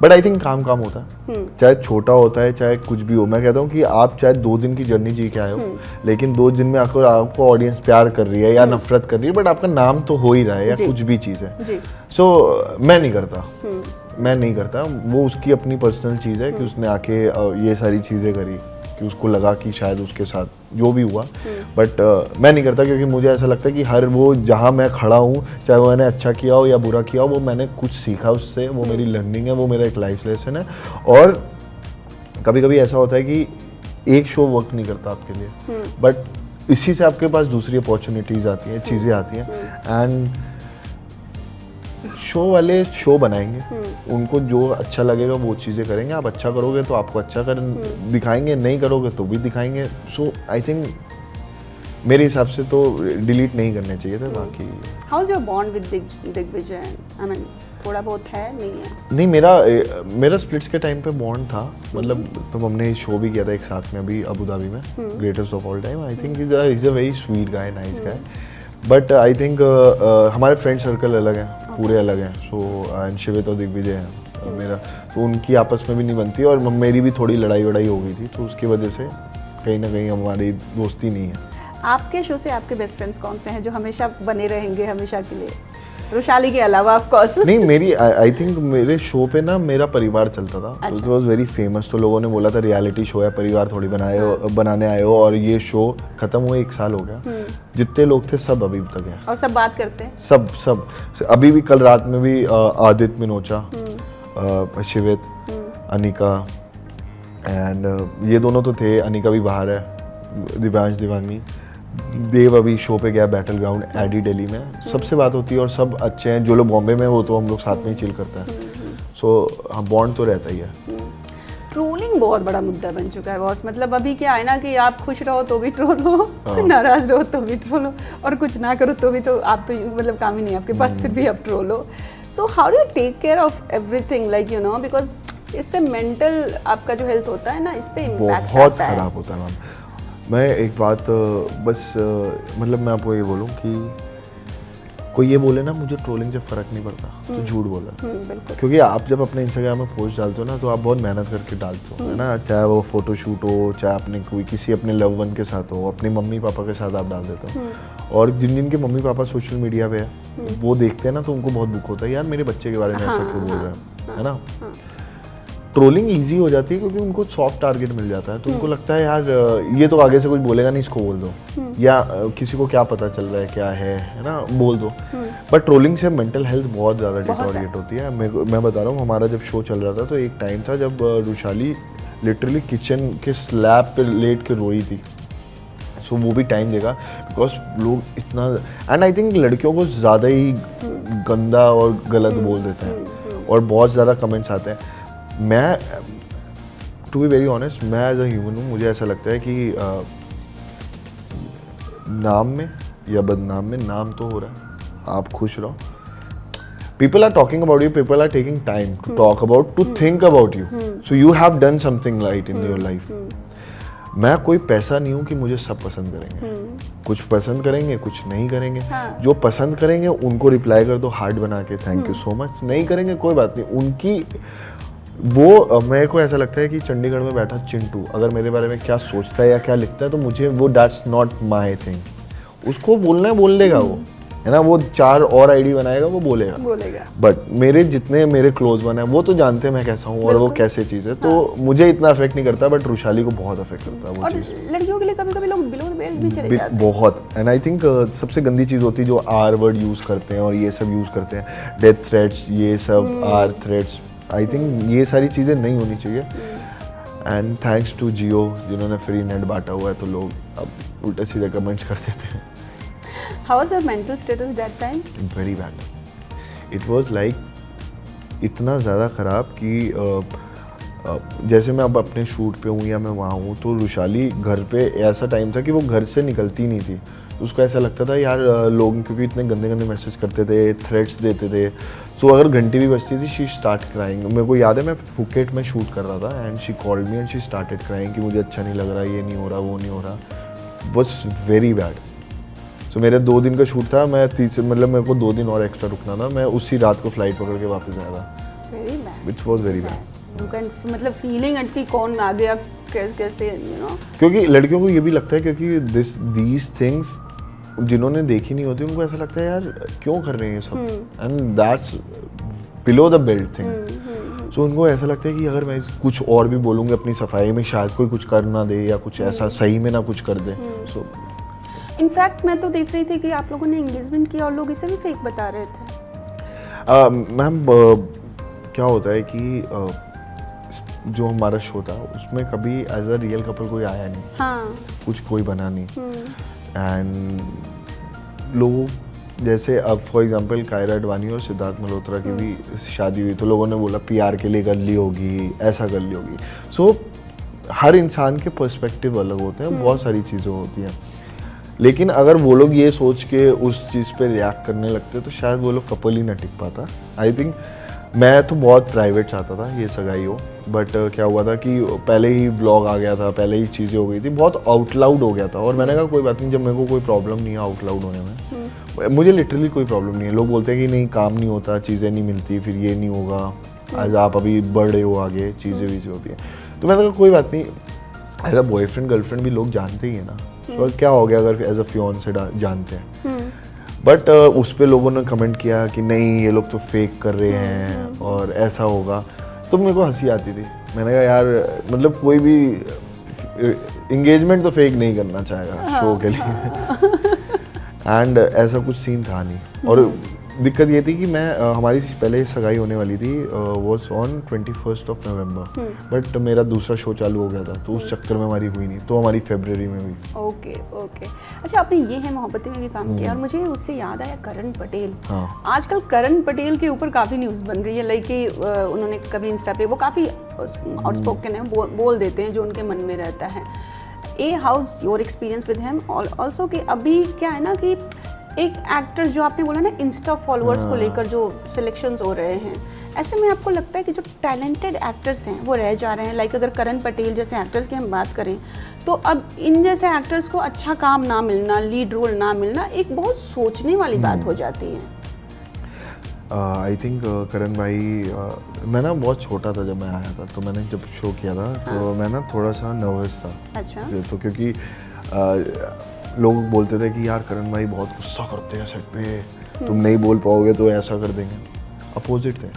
बट आई थिंक काम होता है, चाहे छोटा होता है चाहे कुछ भी हो। मैं कहता हूँ कि आप चाहे 2 दिन की जर्नी जी के आए हो, लेकिन 2 दिन में आकर आपको ऑडियंस प्यार कर रही है या नफरत कर रही है, बट आपका नाम तो हो ही रहा है या कुछ भी चीज़ है। सो मैं नहीं करता, वो उसकी अपनी पर्सनल चीज़ है कि उसने आके ये सारी चीज़ें करी कि उसको लगा कि शायद उसके साथ जो भी हुआ, बट मैं नहीं करता, क्योंकि मुझे ऐसा लगता है कि हर वो जहाँ मैं खड़ा हूँ, चाहे वो मैंने अच्छा किया हो या बुरा किया हो, वो मैंने कुछ सीखा उससे, वो मेरी लर्निंग है, वो मेरा एक लाइफ लेसन है। और कभी कभी ऐसा होता है कि एक शो वर्क नहीं करता आपके लिए, बट इसी से आपके पास दूसरी अपॉर्चुनिटीज़ आती हैं, चीज़ें आती हैं, एंड शो वाले शो बनाएंगे, उनको जो अच्छा लगेगा वो चीज़ें करेंगे। आप अच्छा करोगे तो आपको अच्छा कर दिखाएंगे, नहीं करोगे तो भी दिखाएंगे। सो आई थिंक मेरे हिसाब से तो डिलीट नहीं करने चाहिए थे। बाकी how is your bond with Digvijay? I mean थोड़ा बहुत है, नहीं है? नहीं, मेरा स्प्लिट्स के टाइम पे बॉन्ड था, मतलब तो हमने शो भी किया था एक साथ में अभी अबू धाबी में, greatest of all time. I think is a very sweet guy, nice guy, but I think हमारे फ्रेंड सर्कल अलग हैं, पूरे अलग हैं। सो एंड शिवित और दिग्विजय हैं मेरा, तो उनकी आपस में भी नहीं बनती, और मेरी भी थोड़ी लड़ाई वड़ाई हो गई थी, तो उसकी वजह से कहीं ना कहीं हमारी दोस्ती नहीं है। आपके शो से आपके बेस्ट फ्रेंड्स कौन से हैं जो हमेशा बने रहेंगे हमेशा के लिए, रुशाली के अलावा ऑफ कोर्स? नहीं, मेरी आई थिंक मेरे शो पे ना मेरा परिवार चलता था, इट वाज वेरी फेमस, तो लोगों ने बोला था रियलिटी शो है, परिवार थोड़ी बनाने आए हो, और ये शो खत्म हुए 1 साल हो गया, जितने लोग थे सब अभी तक हैं और सब बात करते हैं, सब अभी भी, कल रात में भी आदित्य मिनोचा, शिवित, अनिका, एंड ये दोनों तो थे, अनिका भी बाहर है, दिव्यांश दिवांगी, देव अभी शो पे गया बैटल ग्राउंड एडी दिल्ली में, सबसे बात होती है और सब अच्छे हैं। जो लोग बॉम्बे में वो तो हम लोग साथ में ही चिल करते हैं, सो हाँ बॉन्ड तो रहता ही है। ट्रोलिंग बहुत बड़ा मुद्दा बन चुका है बॉस। मतलब अभी क्या है ना कि आप खुश रहो तो भी ट्रोल हो, नाराज रहो तो भी ट्रोल हो, और कुछ ना करो तो भी, तो आप तो मतलब काम ही नहीं है आपके पास, फिर भी आप ट्रोल हो। So how do you take care of everything, like you know, because इससे मेंटल आपका जो हेल्थ होता है ना, इस पे इम्पैक्ट बहुत आता है। ख़राब होता है मैम। मैं एक बात बस मतलब मैं आपको ये बोलूँ कि कोई ये बोले ना मुझे ट्रोलिंग से फ़र्क नहीं पड़ता, तो झूठ बोला। बिल्कुल। क्योंकि आप जब अपने इंस्टाग्राम में पोस्ट डालते हो ना, तो आप बहुत मेहनत करके डालते हो, है ना, चाहे वो फोटोशूट हो, चाहे अपने कोई किसी अपने लव वन के साथ हो, अपने मम्मी पापा के साथ आप डाल देते हो। और जिन जिन के मम्मी पापा सोशल मीडिया पे है, वो देखते हैं ना, तो उनको बहुत दुख होता है, यार मेरे बच्चे के बारे में ऐसा क्यों बोल रहे हैं, है ना। ट्रोलिंग ईजी हो जाती है क्योंकि उनको सॉफ्ट टारगेट मिल जाता है, तो उनको लगता है यार ये तो आगे से कुछ बोलेगा नहीं, इसको बोल दो, या किसी को क्या पता चल रहा है क्या है ना, बोल दो। बट ट्रोलिंग से मेंटल हेल्थ बहुत ज़्यादा डिटोरिएट होती है। मैं बता रहा हूँ, हमारा जब शो चल रहा था तो एक टाइम था जब रुशाली लिटरली किचन के स्लैब पे लेट के रोई थी। सो वो भी टाइम देगा, बिकॉज लोग इतना, एंड आई थिंक लड़कियों को ज़्यादा ही गंदा और गलत बोल देते हैं, और बहुत ज़्यादा कमेंट्स आते हैं। मैं टू बी वेरी ऑनेस्ट, मैं एज अ ह्यूमन हूँ, मुझे ऐसा लगता है कि नाम में या बदनाम में नाम तो हो रहा है, आप खुश रहो। People are talking about you, people are taking time to talk about, to think about you, so you have done something right in your life. मैं कोई पैसा नहीं हूँ कि मुझे सब पसंद करेंगे, कुछ पसंद करेंगे, कुछ नहीं करेंगे। जो पसंद करेंगे उनको रिप्लाई कर दो हार्ट बना के, थैंक यू सो मच। नहीं करेंगे कोई बात नहीं, उनकी वो, मेरे को ऐसा लगता है कि चंडीगढ़ में बैठा चिंटू अगर मेरे बारे में क्या सोचता है या क्या लिखता है, तो मुझे वो दैट्स नॉट माई थिंग। उसको बोलना है, बोल लेगा वो, है ना, वो 4 और आईडी बनाएगा, वो बोलेगा। बट मेरे जितने मेरे क्लोज वन है वो तो जानते हैं मैं कैसा हूँ और वो कैसे चीज़ है, तो मुझे इतना अफेक्ट नहीं करता, बट रुशाली को बहुत अफेक्ट करता है वो चीज़। और लड़कियों के लिए कभी-कभी लोग बिलो द बेल्ट भी चले जाते हैं बहुत। एंड आई थिंक सबसे गंदी चीज़ होती है जो आर वर्ड यूज़ करते हैं और ये सब यूज़ करते हैं, डेथ थ्रेट्स, ये सब आर थ्रेट्स। आई थिंक ये सारी चीज़ें नहीं होनी चाहिए। एंड थैंक्स टू जियो जिन्होंने फ्री नेट बांटा हुआ है, तो लोग अब उल्टे सीधे कमेंट्स कर देते हैं। How was your mental status that time? Very bad. It was like इतना ज़्यादा ख़राब कि जैसे मैं अब अपने शूट पे हूँ या मैं वहाँ हूँ, तो रुशाली घर पे ऐसा टाइम था कि वो घर से निकलती नहीं थी। तो उसको ऐसा लगता था यार लोग क्योंकि इतने गंदे गंदे मैसेज करते थे, थ्रेट्स देते थे, सो अगर घंटी भी बजती थी शी स्टार्ट क्राइंग। मेरे को याद है मैं फुकेट में शूट कर रहा था and she called me and she started crying कि मुझे अच्छा नहीं लग रहा, ये नहीं हो रहा, वो नहीं हो रहा। Was very bad. सो मेरे 2 दिन का शूट था, मैं मतलब मेरे को 2 दिन और एक्स्ट्रा रुकना था, मैं उसी रात को फ्लाइट पकड़ के वापस आया था, which was very bad. You can, मतलब फीलिंग एट कि कौन आ गया कैसे, यू नो, क्योंकि लड़कियों को ये भी लगता है, क्योंकि दीज थिंग्स जिन्होंने देखी नहीं होती उनको ऐसा लगता है यार क्यों कर रहे हैं ये सब, and that's below the belt thing. So उनको ऐसा लगता है कि अगर मैं कुछ और भी बोलूँगी अपनी सफाई में, शायद कोई कुछ कर ना दे या कुछ ऐसा सही में ना कुछ कर दे। सो इनफैक्ट मैं तो देख रही थी कि आप लोगों ने एंगेजमेंट किया और लोग इसे भी फेक बता रहे थे। मैम क्या होता है कि जो हमारा शो था उसमें कभी एज अ रियल कपल कोई आया नहीं, हाँ, कुछ कोई बना नहीं। एंड लोग जैसे अब फॉर एग्जांपल कायरा अडवाणी और सिद्धार्थ मल्होत्रा की भी शादी हुई, तो लोगों ने बोला पीआर के लिए कर ली होगी, ऐसा कर ली होगी। सो हर इंसान के पर्सपेक्टिव अलग होते हैं, बहुत सारी चीज़ें होती हैं। लेकिन अगर वो लोग ये सोच के उस चीज़ पे रिएक्ट करने लगते तो शायद वो लोग कपल ही ना टिक पाता। आई थिंक मैं तो बहुत प्राइवेट चाहता था ये सगाई हो, बट क्या हुआ था कि पहले ही व्लॉग आ गया था, पहले ही चीज़ें हो गई थी, बहुत आउट लाउड हो गया था। और मैंने कहा कोई बात नहीं, जब मेरे को कोई प्रॉब्लम नहीं है आउट लाउड होने में, मुझे लिटरली कोई प्रॉब्लम नहीं है। लोग बोलते हैं कि नहीं काम नहीं होता, चीज़ें नहीं मिलती, फिर ये नहीं होगा, आज आप अभी बड़े हो, आगे चीज़ें वीज़ें होती हैं। तो मैंने कहा कोई बात नहीं, एज अ बॉयफ्रेंड गर्लफ्रेंड भी लोग जानते ही है ना, तो क्या हो गया अगर एज अ फियांसे जानते हैं। बट उस पर लोगों ने कमेंट किया कि नहीं ये लोग तो फेक कर रहे हैं और ऐसा होगा, तो मेरे को हंसी आती थी। मैंने कहा यार मतलब कोई भी एंगेजमेंट तो फेक नहीं करना चाहेगा शो के लिए। एंड ऐसा कुछ सीन था नहीं। और दिक्कत ये थी कि मैं हमारी पहले सगाई होने वाली थी वॉज ऑन 21 नवंबर, बट मेरा दूसरा शो चालू हो गया था, तो उस चक्कर में हमारी हुई नहीं, तो हमारी फरवरी में हुई। Okay okay. अच्छा, आपने ये है मोहब्बतें में भी काम किया, और मुझे उससे याद आया करण पटेल। हाँ। आजकल करण पटेल के ऊपर काफ़ी न्यूज़ बन रही है, लाइक कि उन्होंने कभी इंस्टा पे वो काफ़ी आउटस्पोकन है, बोल देते हैं जो उनके मन में रहता है। House your experience with him also, कि अभी क्या है ना कि एक एक्टर्स जो आपने बोला ना इंस्टा फॉलोअर्स को लेकर जो सिलेक्शंस हो रहे हैं, ऐसे में आपको लगता है कि जो टैलेंटेड एक्टर्स हैं वो रह जा रहे हैं? लाइक अगर करण पटेल जैसे एक्टर्स की हम बात करें, तो अब इन जैसे एक्टर्स को अच्छा काम ना मिलना, लीड रोल ना मिलना, एक बहुत सोचने वाली बात हो जाती है। आई थिंक करण भाई, मैं ना बहुत छोटा था जब मैं आया था, तो मैंने जब शो किया था तो मैं ना थोड़ा सा नर्वस था। अच्छा। तो क्योंकि लोग बोलते थे कि यार करण भाई बहुत गुस्सा करते हैं सेट पे, तुम नहीं बोल पाओगे तो ऐसा कर देंगे। अपोजिट थे।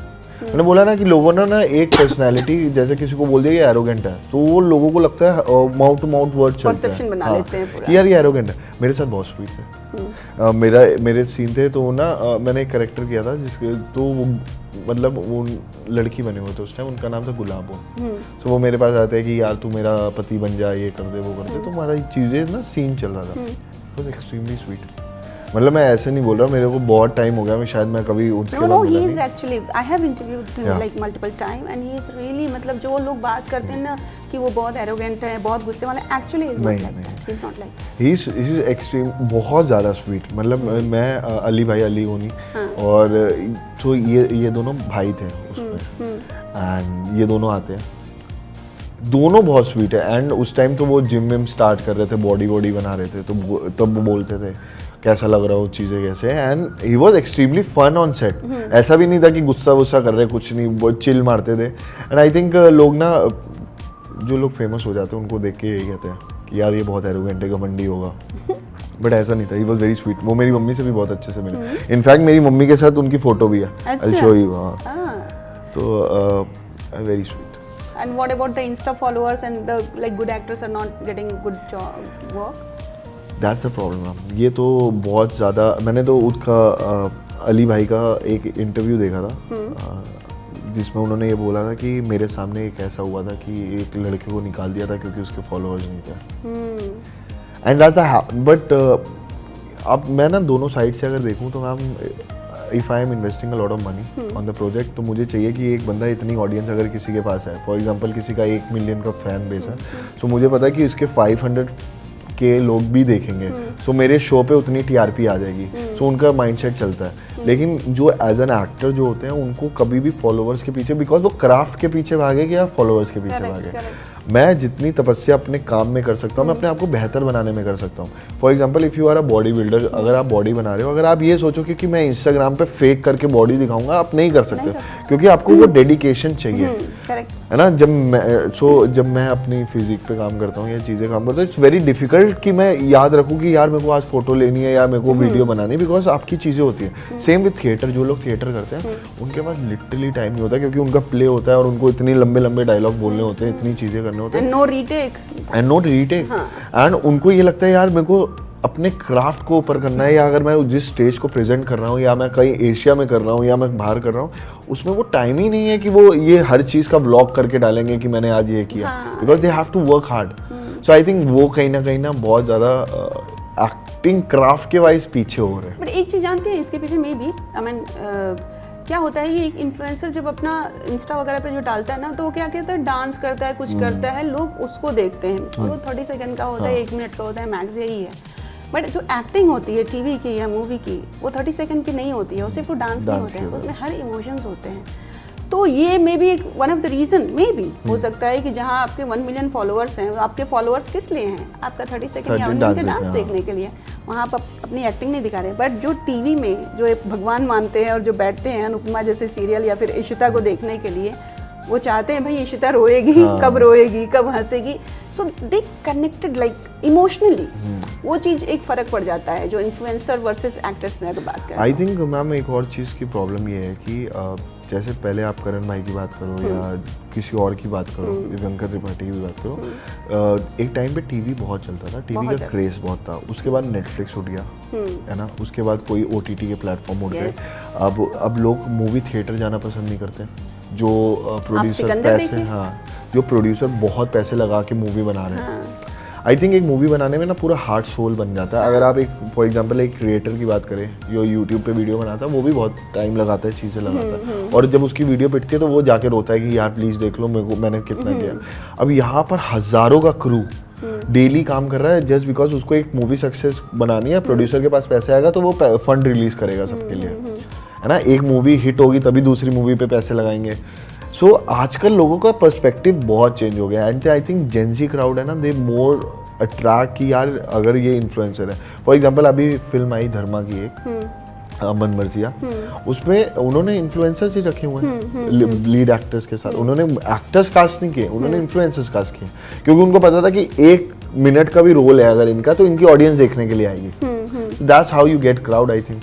मैंने बोला ना कि लोगों ने ना एक पर्सनालिटी, जैसे किसी को बोल दिया ये एरोगेंट है, तो वो लोगों को लगता है माउथ टू माउथ वर्ड चलता है, परसेप्शन बना लेते हैं पूरा कि यार ये एरोगेंट है। मेरे साथ बहुत स्वीट थे। मेरे सीन थे तो ना मैंने एक कैरेक्टर किया था जिसके, तो वो मतलब वो लड़की बने हुए थे उस टाइम, उनका नाम था गुलाबो। तो वो मेरे पास आते हैं कि यार तू मेरा पति बन जा, ये कर दे वो कर दे, तो हमारा चीज़ें ना सीन चल रहा था। It was extremely sweet. मतलब मैं ऐसे नहीं बोल रहा, मेरे को बहुत टाइम हो गया, मैं शायद मैं कभी उसके बाद no he is actually, I have interviewed him like multiple time, and he is really, मतलब जो लोग बात करते हैं ना कि वो बहुत एरोगेंट है, बहुत गुस्से वाला, actually is not like that, he is not like, he is extreme, बहुत ज़्यादा स्वीट। मतलब मैं अली भाई अली होनी, और तो ये दोनों भाई थे उसमें, एंड ये दोनों आते हैं, दोनों बहुत स्वीट है। एंड उस टाइम तो वो जिम विम स्टार्ट कर रहे थे, बॉडी बना रहे थे, तो तब वो बोलते थे कैसा लग रहा हो चीज़ें कैसे, and he was extremely fun on set. ऐसा भी नहीं था कि गुस्सा वुस्सा कर रहे, कुछ नहीं, बहुत चिल मारते थे। एंड आई थिंक लोग ना, जो लोग फेमस हो जाते हैं उनको देख के यही कहते हैं कि यार ये बहुत एरोगेंट है, घमंडी होगा, बट ऐसा नहीं था। He was very sweet. वो मेरी मम्मी से भी बहुत अच्छे से मिले, इनफैक्ट मेरी मम्मी के साथ उनकी फोटो भी है, आई शो यू। हाँ, तो very sweet. And what about the Insta followers and the like good actors are not getting good job work? That's the problem। ये तो बहुत ज़्यादा, मैंने तो उसका अली भाई का एक इंटरव्यू देखा था जिसमें उन्होंने ये बोला था कि मेरे सामने एक ऐसा हुआ था कि एक लड़के को निकाल दिया था क्योंकि उसके फॉलोअर्स नहीं थे। एंड दैट्स बट अब मैं ना दोनों साइड से अगर देखूँ तो ma'am, if I M investing a lot of money on the project, तो मुझे चाहिए कि एक बंदा, इतनी ऑडियंस अगर किसी के पास है, फॉर एग्जांपल किसी का 1 मिलियन का फैन बेस है, तो मुझे पता है कि इसके 500 के लोग भी देखेंगे, सो मेरे शो पे उतनी टीआरपी आ जाएगी, सो उनका माइंडसेट चलता है। लेकिन जो एज एन एक्टर जो होते हैं उनको कभी भी फॉलोअर्स के पीछे, बिकॉज वो क्राफ्ट के पीछे भागे या फॉलोअर्स के पीछे भागे। मैं जितनी तपस्या अपने काम में कर सकता हूँ, मैं अपने आप को बेहतर बनाने में कर सकता हूँ। For example if you are a body builder, अगर आप बॉडी बना रहे हो, अगर आप ये सोचो कि मैं इंस्टाग्राम पे फेक करके बॉडी दिखाऊंगा, आप नहीं कर सकते, क्योंकि आपको वो डेडिकेशन चाहिए, है ना। जब मैं अपनी फिजिक पे काम करता हूँ या चीज़ें काम करता हूँ, इट्स वेरी डिफिकल्ट कि मैं याद रखूँ कि यार मेरे को आज फोटो लेनी है या मेरे को वीडियो बनानी है, बिकॉज आपकी चीज़ें होती हैं। सेम विद थिएटर, जो लोग थिएटर करते हैं उनके पास लिटरली टाइम नहीं होता, क्योंकि उनका प्ले होता है और उनको इतने लंबे लंबे डायलॉग बोलने होते हैं, इतनी चीज़ें करने होते हैं, एंड नो रीटेक, एंड उनको ये लगता है यार मेरे को अपने क्राफ्ट को ऊपर करना है, या अगर मैं जिस स्टेज को प्रेजेंट कर रहा हूँ, या मैं कहीं एशिया में कर रहा हूँ या मैं बाहर कर रहा हूँ, उसमें वो टाइम ही नहीं है कि वो ये हर चीज़ का ब्लॉग करके डालेंगे कि मैंने आज ये किया, because they have to work hard. So I think वो कहीं ना बहुत ज़्यादा एक्टिंग क्राफ्ट के वाइज पीछे हो रहे हैं। बट एक चीज़ जानते हैं इसके पीछे में भी, आई मीन क्या होता है, ये एक इन्फ्लुएंसर जब अपना इंस्टा वगैरह पे जो डालता है ना, तो वो क्या कहता है, डांस करता है, कुछ करता है, लोग उसको देखते हैं, और वो 30 सेकंड का होता है, 1 मिनट का होता है, मैक्स यही है। बट जो एक्टिंग होती है टीवी की या मूवी की, वो 30 सेकंड की नहीं होती है, और सिर्फ वो डांस नहीं होता है, उसमें हर इमोशंस होते हैं। तो ये मे बी एक one of the reason may be हो सकता है कि जहाँ आपके 1 मिलियन फॉलोअर्स हैं, आपके फॉलोअर्स किस लिए हैं, आपका 30 सेकंड या 1 मिनट का डांस देखने के लिए, वहाँ आप अपनी एक्टिंग नहीं दिखा रहे। बट जो टीवी में जो एक भगवान मानते हैं और जो बैठते हैं अनुपमा जैसे सीरियल या फिर इशिता को देखने के लिए, वो चाहते हैं भाई इशिता रोएगी, कब रोएगी, कब हंसेगी, सो दे कनेक्टेड लाइक इमोशनली। वो चीज़ एक फ़र्क पड़ जाता है जो इन्फ्लुएंसर वर्सेस एक्टर्स में अगर बात करें। आई थिंक मैम एक और चीज़ की प्रॉब्लम ये है कि जैसे पहले आप करण भाई की बात करो या किसी और की बात करो, प्रियंका त्रिपाठी की भी बात करो, एक टाइम पे टीवी बहुत चलता था, टीवी का क्रेज बहुत था, उसके बाद नेटफ्लिक्स उठ गया है ना, उसके बाद कोई OTT के प्लेटफॉर्म उठ गए। अब लोग मूवी थिएटर जाना पसंद नहीं करते। जो प्रोड्यूसर पैसे, हाँ, जो प्रोड्यूसर बहुत पैसे लगा के मूवी बना रहे हैं, आई थिंक एक मूवी बनाने में ना पूरा हार्ट सोल बन जाता है। अगर आप एक फॉर एग्जांपल एक क्रिएटर की बात करें जो यूट्यूब पे वीडियो बनाता है, वो भी बहुत टाइम लगाता है, चीज़ें लगाता है, और जब उसकी वीडियो पिटती है तो वो जाके रोता है कि यार प्लीज़ देख लो मैंने कितना किया। अब यहाँ पर हज़ारों का क्रू डेली काम कर रहा है जस्ट बिकॉज उसको एक मूवी सक्सेस बनानी है। प्रोड्यूसर के पास पैसे आएगा तो वो फंड रिलीज करेगा सबके लिए, है ना। एक मूवी हिट होगी तभी दूसरी मूवी पे पैसे लगाएंगे। सो आजकल लोगों का पर्सपेक्टिव बहुत चेंज हो गया and I think Gen Z crowd है ना, दे मोर अट्रैक्ट कि यार अगर ये इन्फ्लुएंसर है। फॉर एग्जांपल अभी फिल्म आई धर्मा की एक मन मर्जिया, उसमें उन्होंने इन्फ्लुएंसर्स ही रखे हुए हैं लीड एक्टर्स के साथ। उन्होंने एक्टर्स कास्ट नहीं किए, उन्होंने इन्फ्लुएंसर्स कास्ट किए, क्योंकि उनको पता था कि 1 मिनट का भी रोल है अगर इनका तो इनकी ऑडियंस देखने के लिए आएगी। That's how you get crowd. I think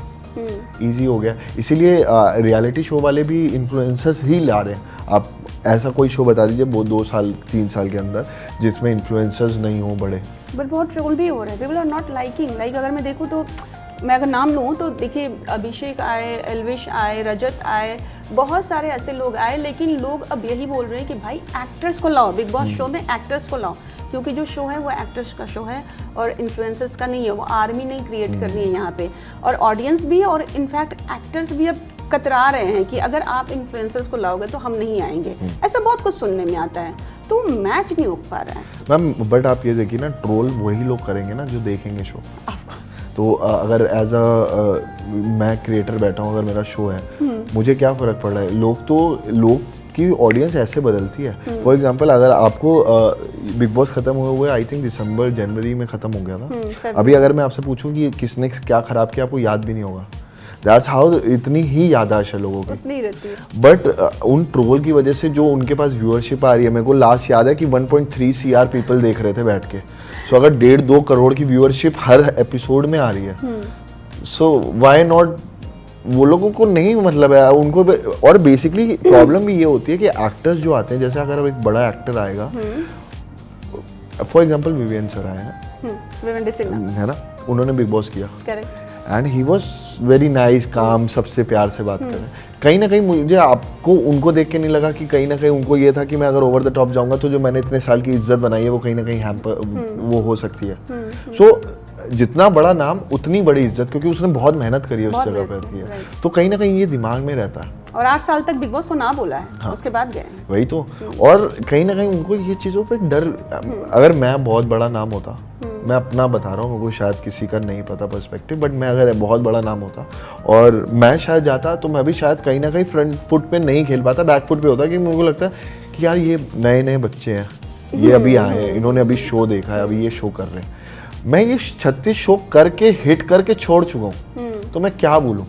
easy हो गया, इसीलिए रियलिटी शो वाले भी इन्फ्लुएंसर्स ही ला रहे हैं। आप ऐसा कोई शो बता दीजिए वो 2 साल 3 साल के अंदर जिसमें इन्फ्लुएंसर्स नहीं हो बड़े। बट बहुत ट्रोल भी हो रहे हैं, people are not liking. Like अगर मैं देखूँ तो मैं अगर नाम लूँ तो देखिए अभिषेक आए, एल्विश आए, रजत आए, बहुत सारे ऐसे लोग आए, लेकिन लोग अब यही बोल रहे हैं कि भाई एक्टर्स को लाओ, बिग बॉस शो में एक्टर्स को लाओ, क्योंकि जो शो है वो एक्टर्स का शो है और इन्फ्लुएंसर्स का नहीं है। वो आर्मी नहीं क्रिएट करनी है यहाँ पे, और ऑडियंस भी और इनफैक्ट एक्टर्स भी अब कतरा रहे हैं कि अगर आप इन्फ्लुएंसर्स को लाओगे तो हम नहीं आएंगे। ऐसा बहुत कुछ सुनने में आता है, तो मैच नहीं हो पा रहा है मैम। बट आप ये देखिए ना, ट्रोल वही लोग करेंगे ना जो देखेंगे शो। Of course. तो अगर एज मैं क्रिएटर बैठा हूँ, अगर मेरा शो है, मुझे क्या फ़र्क पड़ रहा है। लोग की ऑडियंस ऐसे बदलती है। फॉर एग्जांपल अगर आपको बिग बॉस खत्म हुए हुए आई थिंक दिसंबर जनवरी में ख़त्म हो गया था। अभी अगर मैं आपसे पूछूं कि किसने क्या ख़राब किया, आपको याद भी नहीं होगा। दैट्स हाउ इतनी ही याददाश्त है लोगों की, उतनी रहती है। बट उन ट्रोल की वजह से जो उनके पास व्यूअरशिप आ रही है, मेरे को लास्ट याद है कि 1.3 CR पीपल देख रहे थे बैठ के। सो अगर 1.5-2 करोड़ की व्यूअरशिप हर एपिसोड में आ रही है, सो व्हाई नॉट। वो लोगों को नहीं मतलब है उनको। और बेसिकली प्रॉब्लम भी ये होती है कि एक्टर्स जो आते हैं, जैसे अगर एक बड़ा एक्टर आएगा, फॉर एग्जांपल विवियन सर आए हैं, विवियन डिसिल्वा है ना, उन्होंने बिग बॉस किया, correct, and he was very nice, काम, सबसे प्यार से बात करें। कहीं ना कहीं मुझे आपको उनको देख के नहीं लगा कि कहीं ना कहीं उनको ये था कि मैं अगर ओवर द टॉप जाऊंगा तो जो मैंने इतने साल की इज्जत बनाई है वो कहीं ना कहीं वो हो सकती है। सो जितना बड़ा नाम उतनी बड़ी इज्जत, क्योंकि उसने बहुत मेहनत करी है उस जगह पर की है, तो कहीं ना कहीं ये दिमाग में रहता है। और 8 साल तक बिग बॉस को ना बोला है, हाँ। उसके बाद गए वही तो। और कहीं ना कहीं उनको ये चीज़ों पे डर, अगर मैं बहुत बड़ा नाम होता, मैं अपना बता रहा हूँ, मेरे को शायद किसी का नहीं पता पर्सपेक्टिव, बट मैं अगर बहुत बड़ा नाम होता और मैं शायद जाता तो मैं भी शायद कहीं ना कहीं फ्रंट फुट पे नहीं खेल पाता, बैक फुट पे होता, कि मेरे को लगता है कि यार ये नए नए बच्चे हैं, ये अभी आए हैं, इन्होंने अभी शो देखा है, अभी ये शो कर रहे हैं। मैं ये 36 शो करके हिट करके छोड़ चुका हूँ, तो मैं क्या बोलूँ।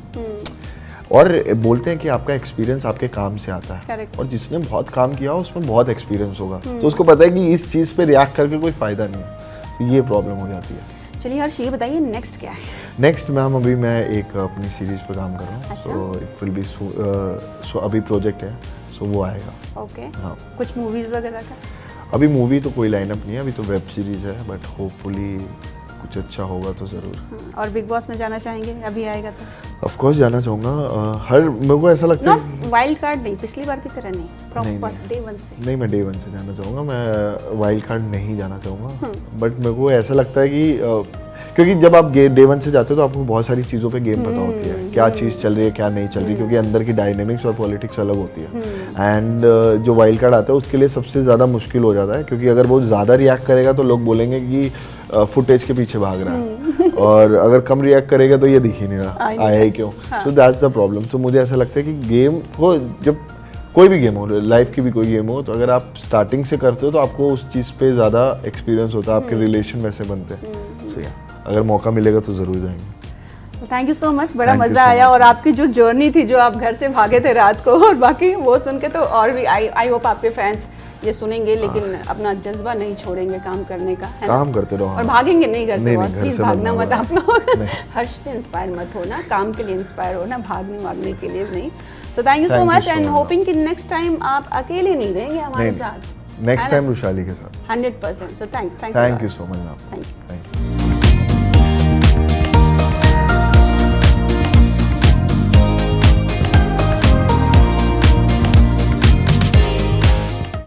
और बोलते हैं कि आपका एक्सपीरियंस आपके काम से आता है। Correct. और जिसने बहुत काम किया उसमें बहुत एक्सपीरियंस होगा, तो उसको पता है कि इस चीज़ पे रिएक्ट करके कोई फ़ायदा नहीं है, तो ये प्रॉब्लम हो जाती है। चलिए हर्ष, ये बताइए नेक्स्ट क्या है? नेक्स्ट मैम अभी मैं एक अपनी सीरीज़ पे काम कर रहा हूँ, सो इट विल बी सो अभी प्रोजेक्ट है, सो वो आएगा। ओके, हाँ। कुछ मूवीज़ वगैरह का? अभी मूवी तो कोई लाइनअप नहीं है, अभी तो वेब सीरीज़ है, बट होपफुली कुछ अच्छा होगा तो ज़रूर। और बिग बॉस में जाना चाहेंगे अभी आएगा तो? ऑफ कोर्स जाना चाहूँगा। मेरे को ऐसा लगता है वाइल्ड कार्ड नहीं, पिछली बार की तरह नहीं, प्रॉपर डे 1 से। नहीं, मैं डे 1 से जाना चाहूँगा, मैं वाइल्ड कार्ड नहीं जाना चाहूँगा। बट मेरे को ऐसा लगता है कि क्योंकि जब आप डे 1 से जाते हो तो आपको बहुत सारी चीज़ों पे गेम पता होती है, क्या चीज़ चल रही है क्या नहीं चल रही, क्योंकि अंदर की डायनेमिक्स और पॉलिटिक्स अलग होती है। एंड जो वाइल्ड कार्ड आता है उसके लिए सबसे ज़्यादा मुश्किल हो जाता है, क्योंकि अगर वो ज़्यादा रिएक्ट करेगा तो लोग बोलेंगे कि फुटेज के पीछे भाग रहा है, और अगर कम रिएक्ट करेगा तो ये दिख ही नहीं रहा, आया ही क्यों। So that's the problem. तो मुझे ऐसा लगता है कि गेम को, जब कोई भी गेम हो, लाइफ की भी कोई गेम हो, तो अगर आप स्टार्टिंग से करते हो तो आपको उस चीज़ पे ज़्यादा एक्सपीरियंस होता है, आपके रिलेशन वैसे बनते हैं। सो अगर मौका मिलेगा तो ज़रूर जाएंगे। थैंक यू सो मच, बड़ा मज़ा आया। और आपकी जो जर्नी थी, जो आप घर से भागे थे रात को, और बाकी वो सुन के तो और भी आई होप आपके फैंस ये सुनेंगे, लेकिन अपना जज्बा नहीं छोड़ेंगे काम करने का, है ना? काम करते रहो और भागेंगे नहीं घर से, बॉस प्लीज से भागना मत आप लोग। हर्ष से इंस्पायर मत हो ना, काम के लिए इंस्पायर हो ना, भागने के लिए नहीं। So thank you so Thank you much so and much. Hopping कि नेक्स्ट टाइम आप अकेले नहीं रहेंगे हमारे नहीं, साथ नेक्स्ट टाइम रुशाली के साथ 100%. So thanks thank you so much ma'am thank you. Thank you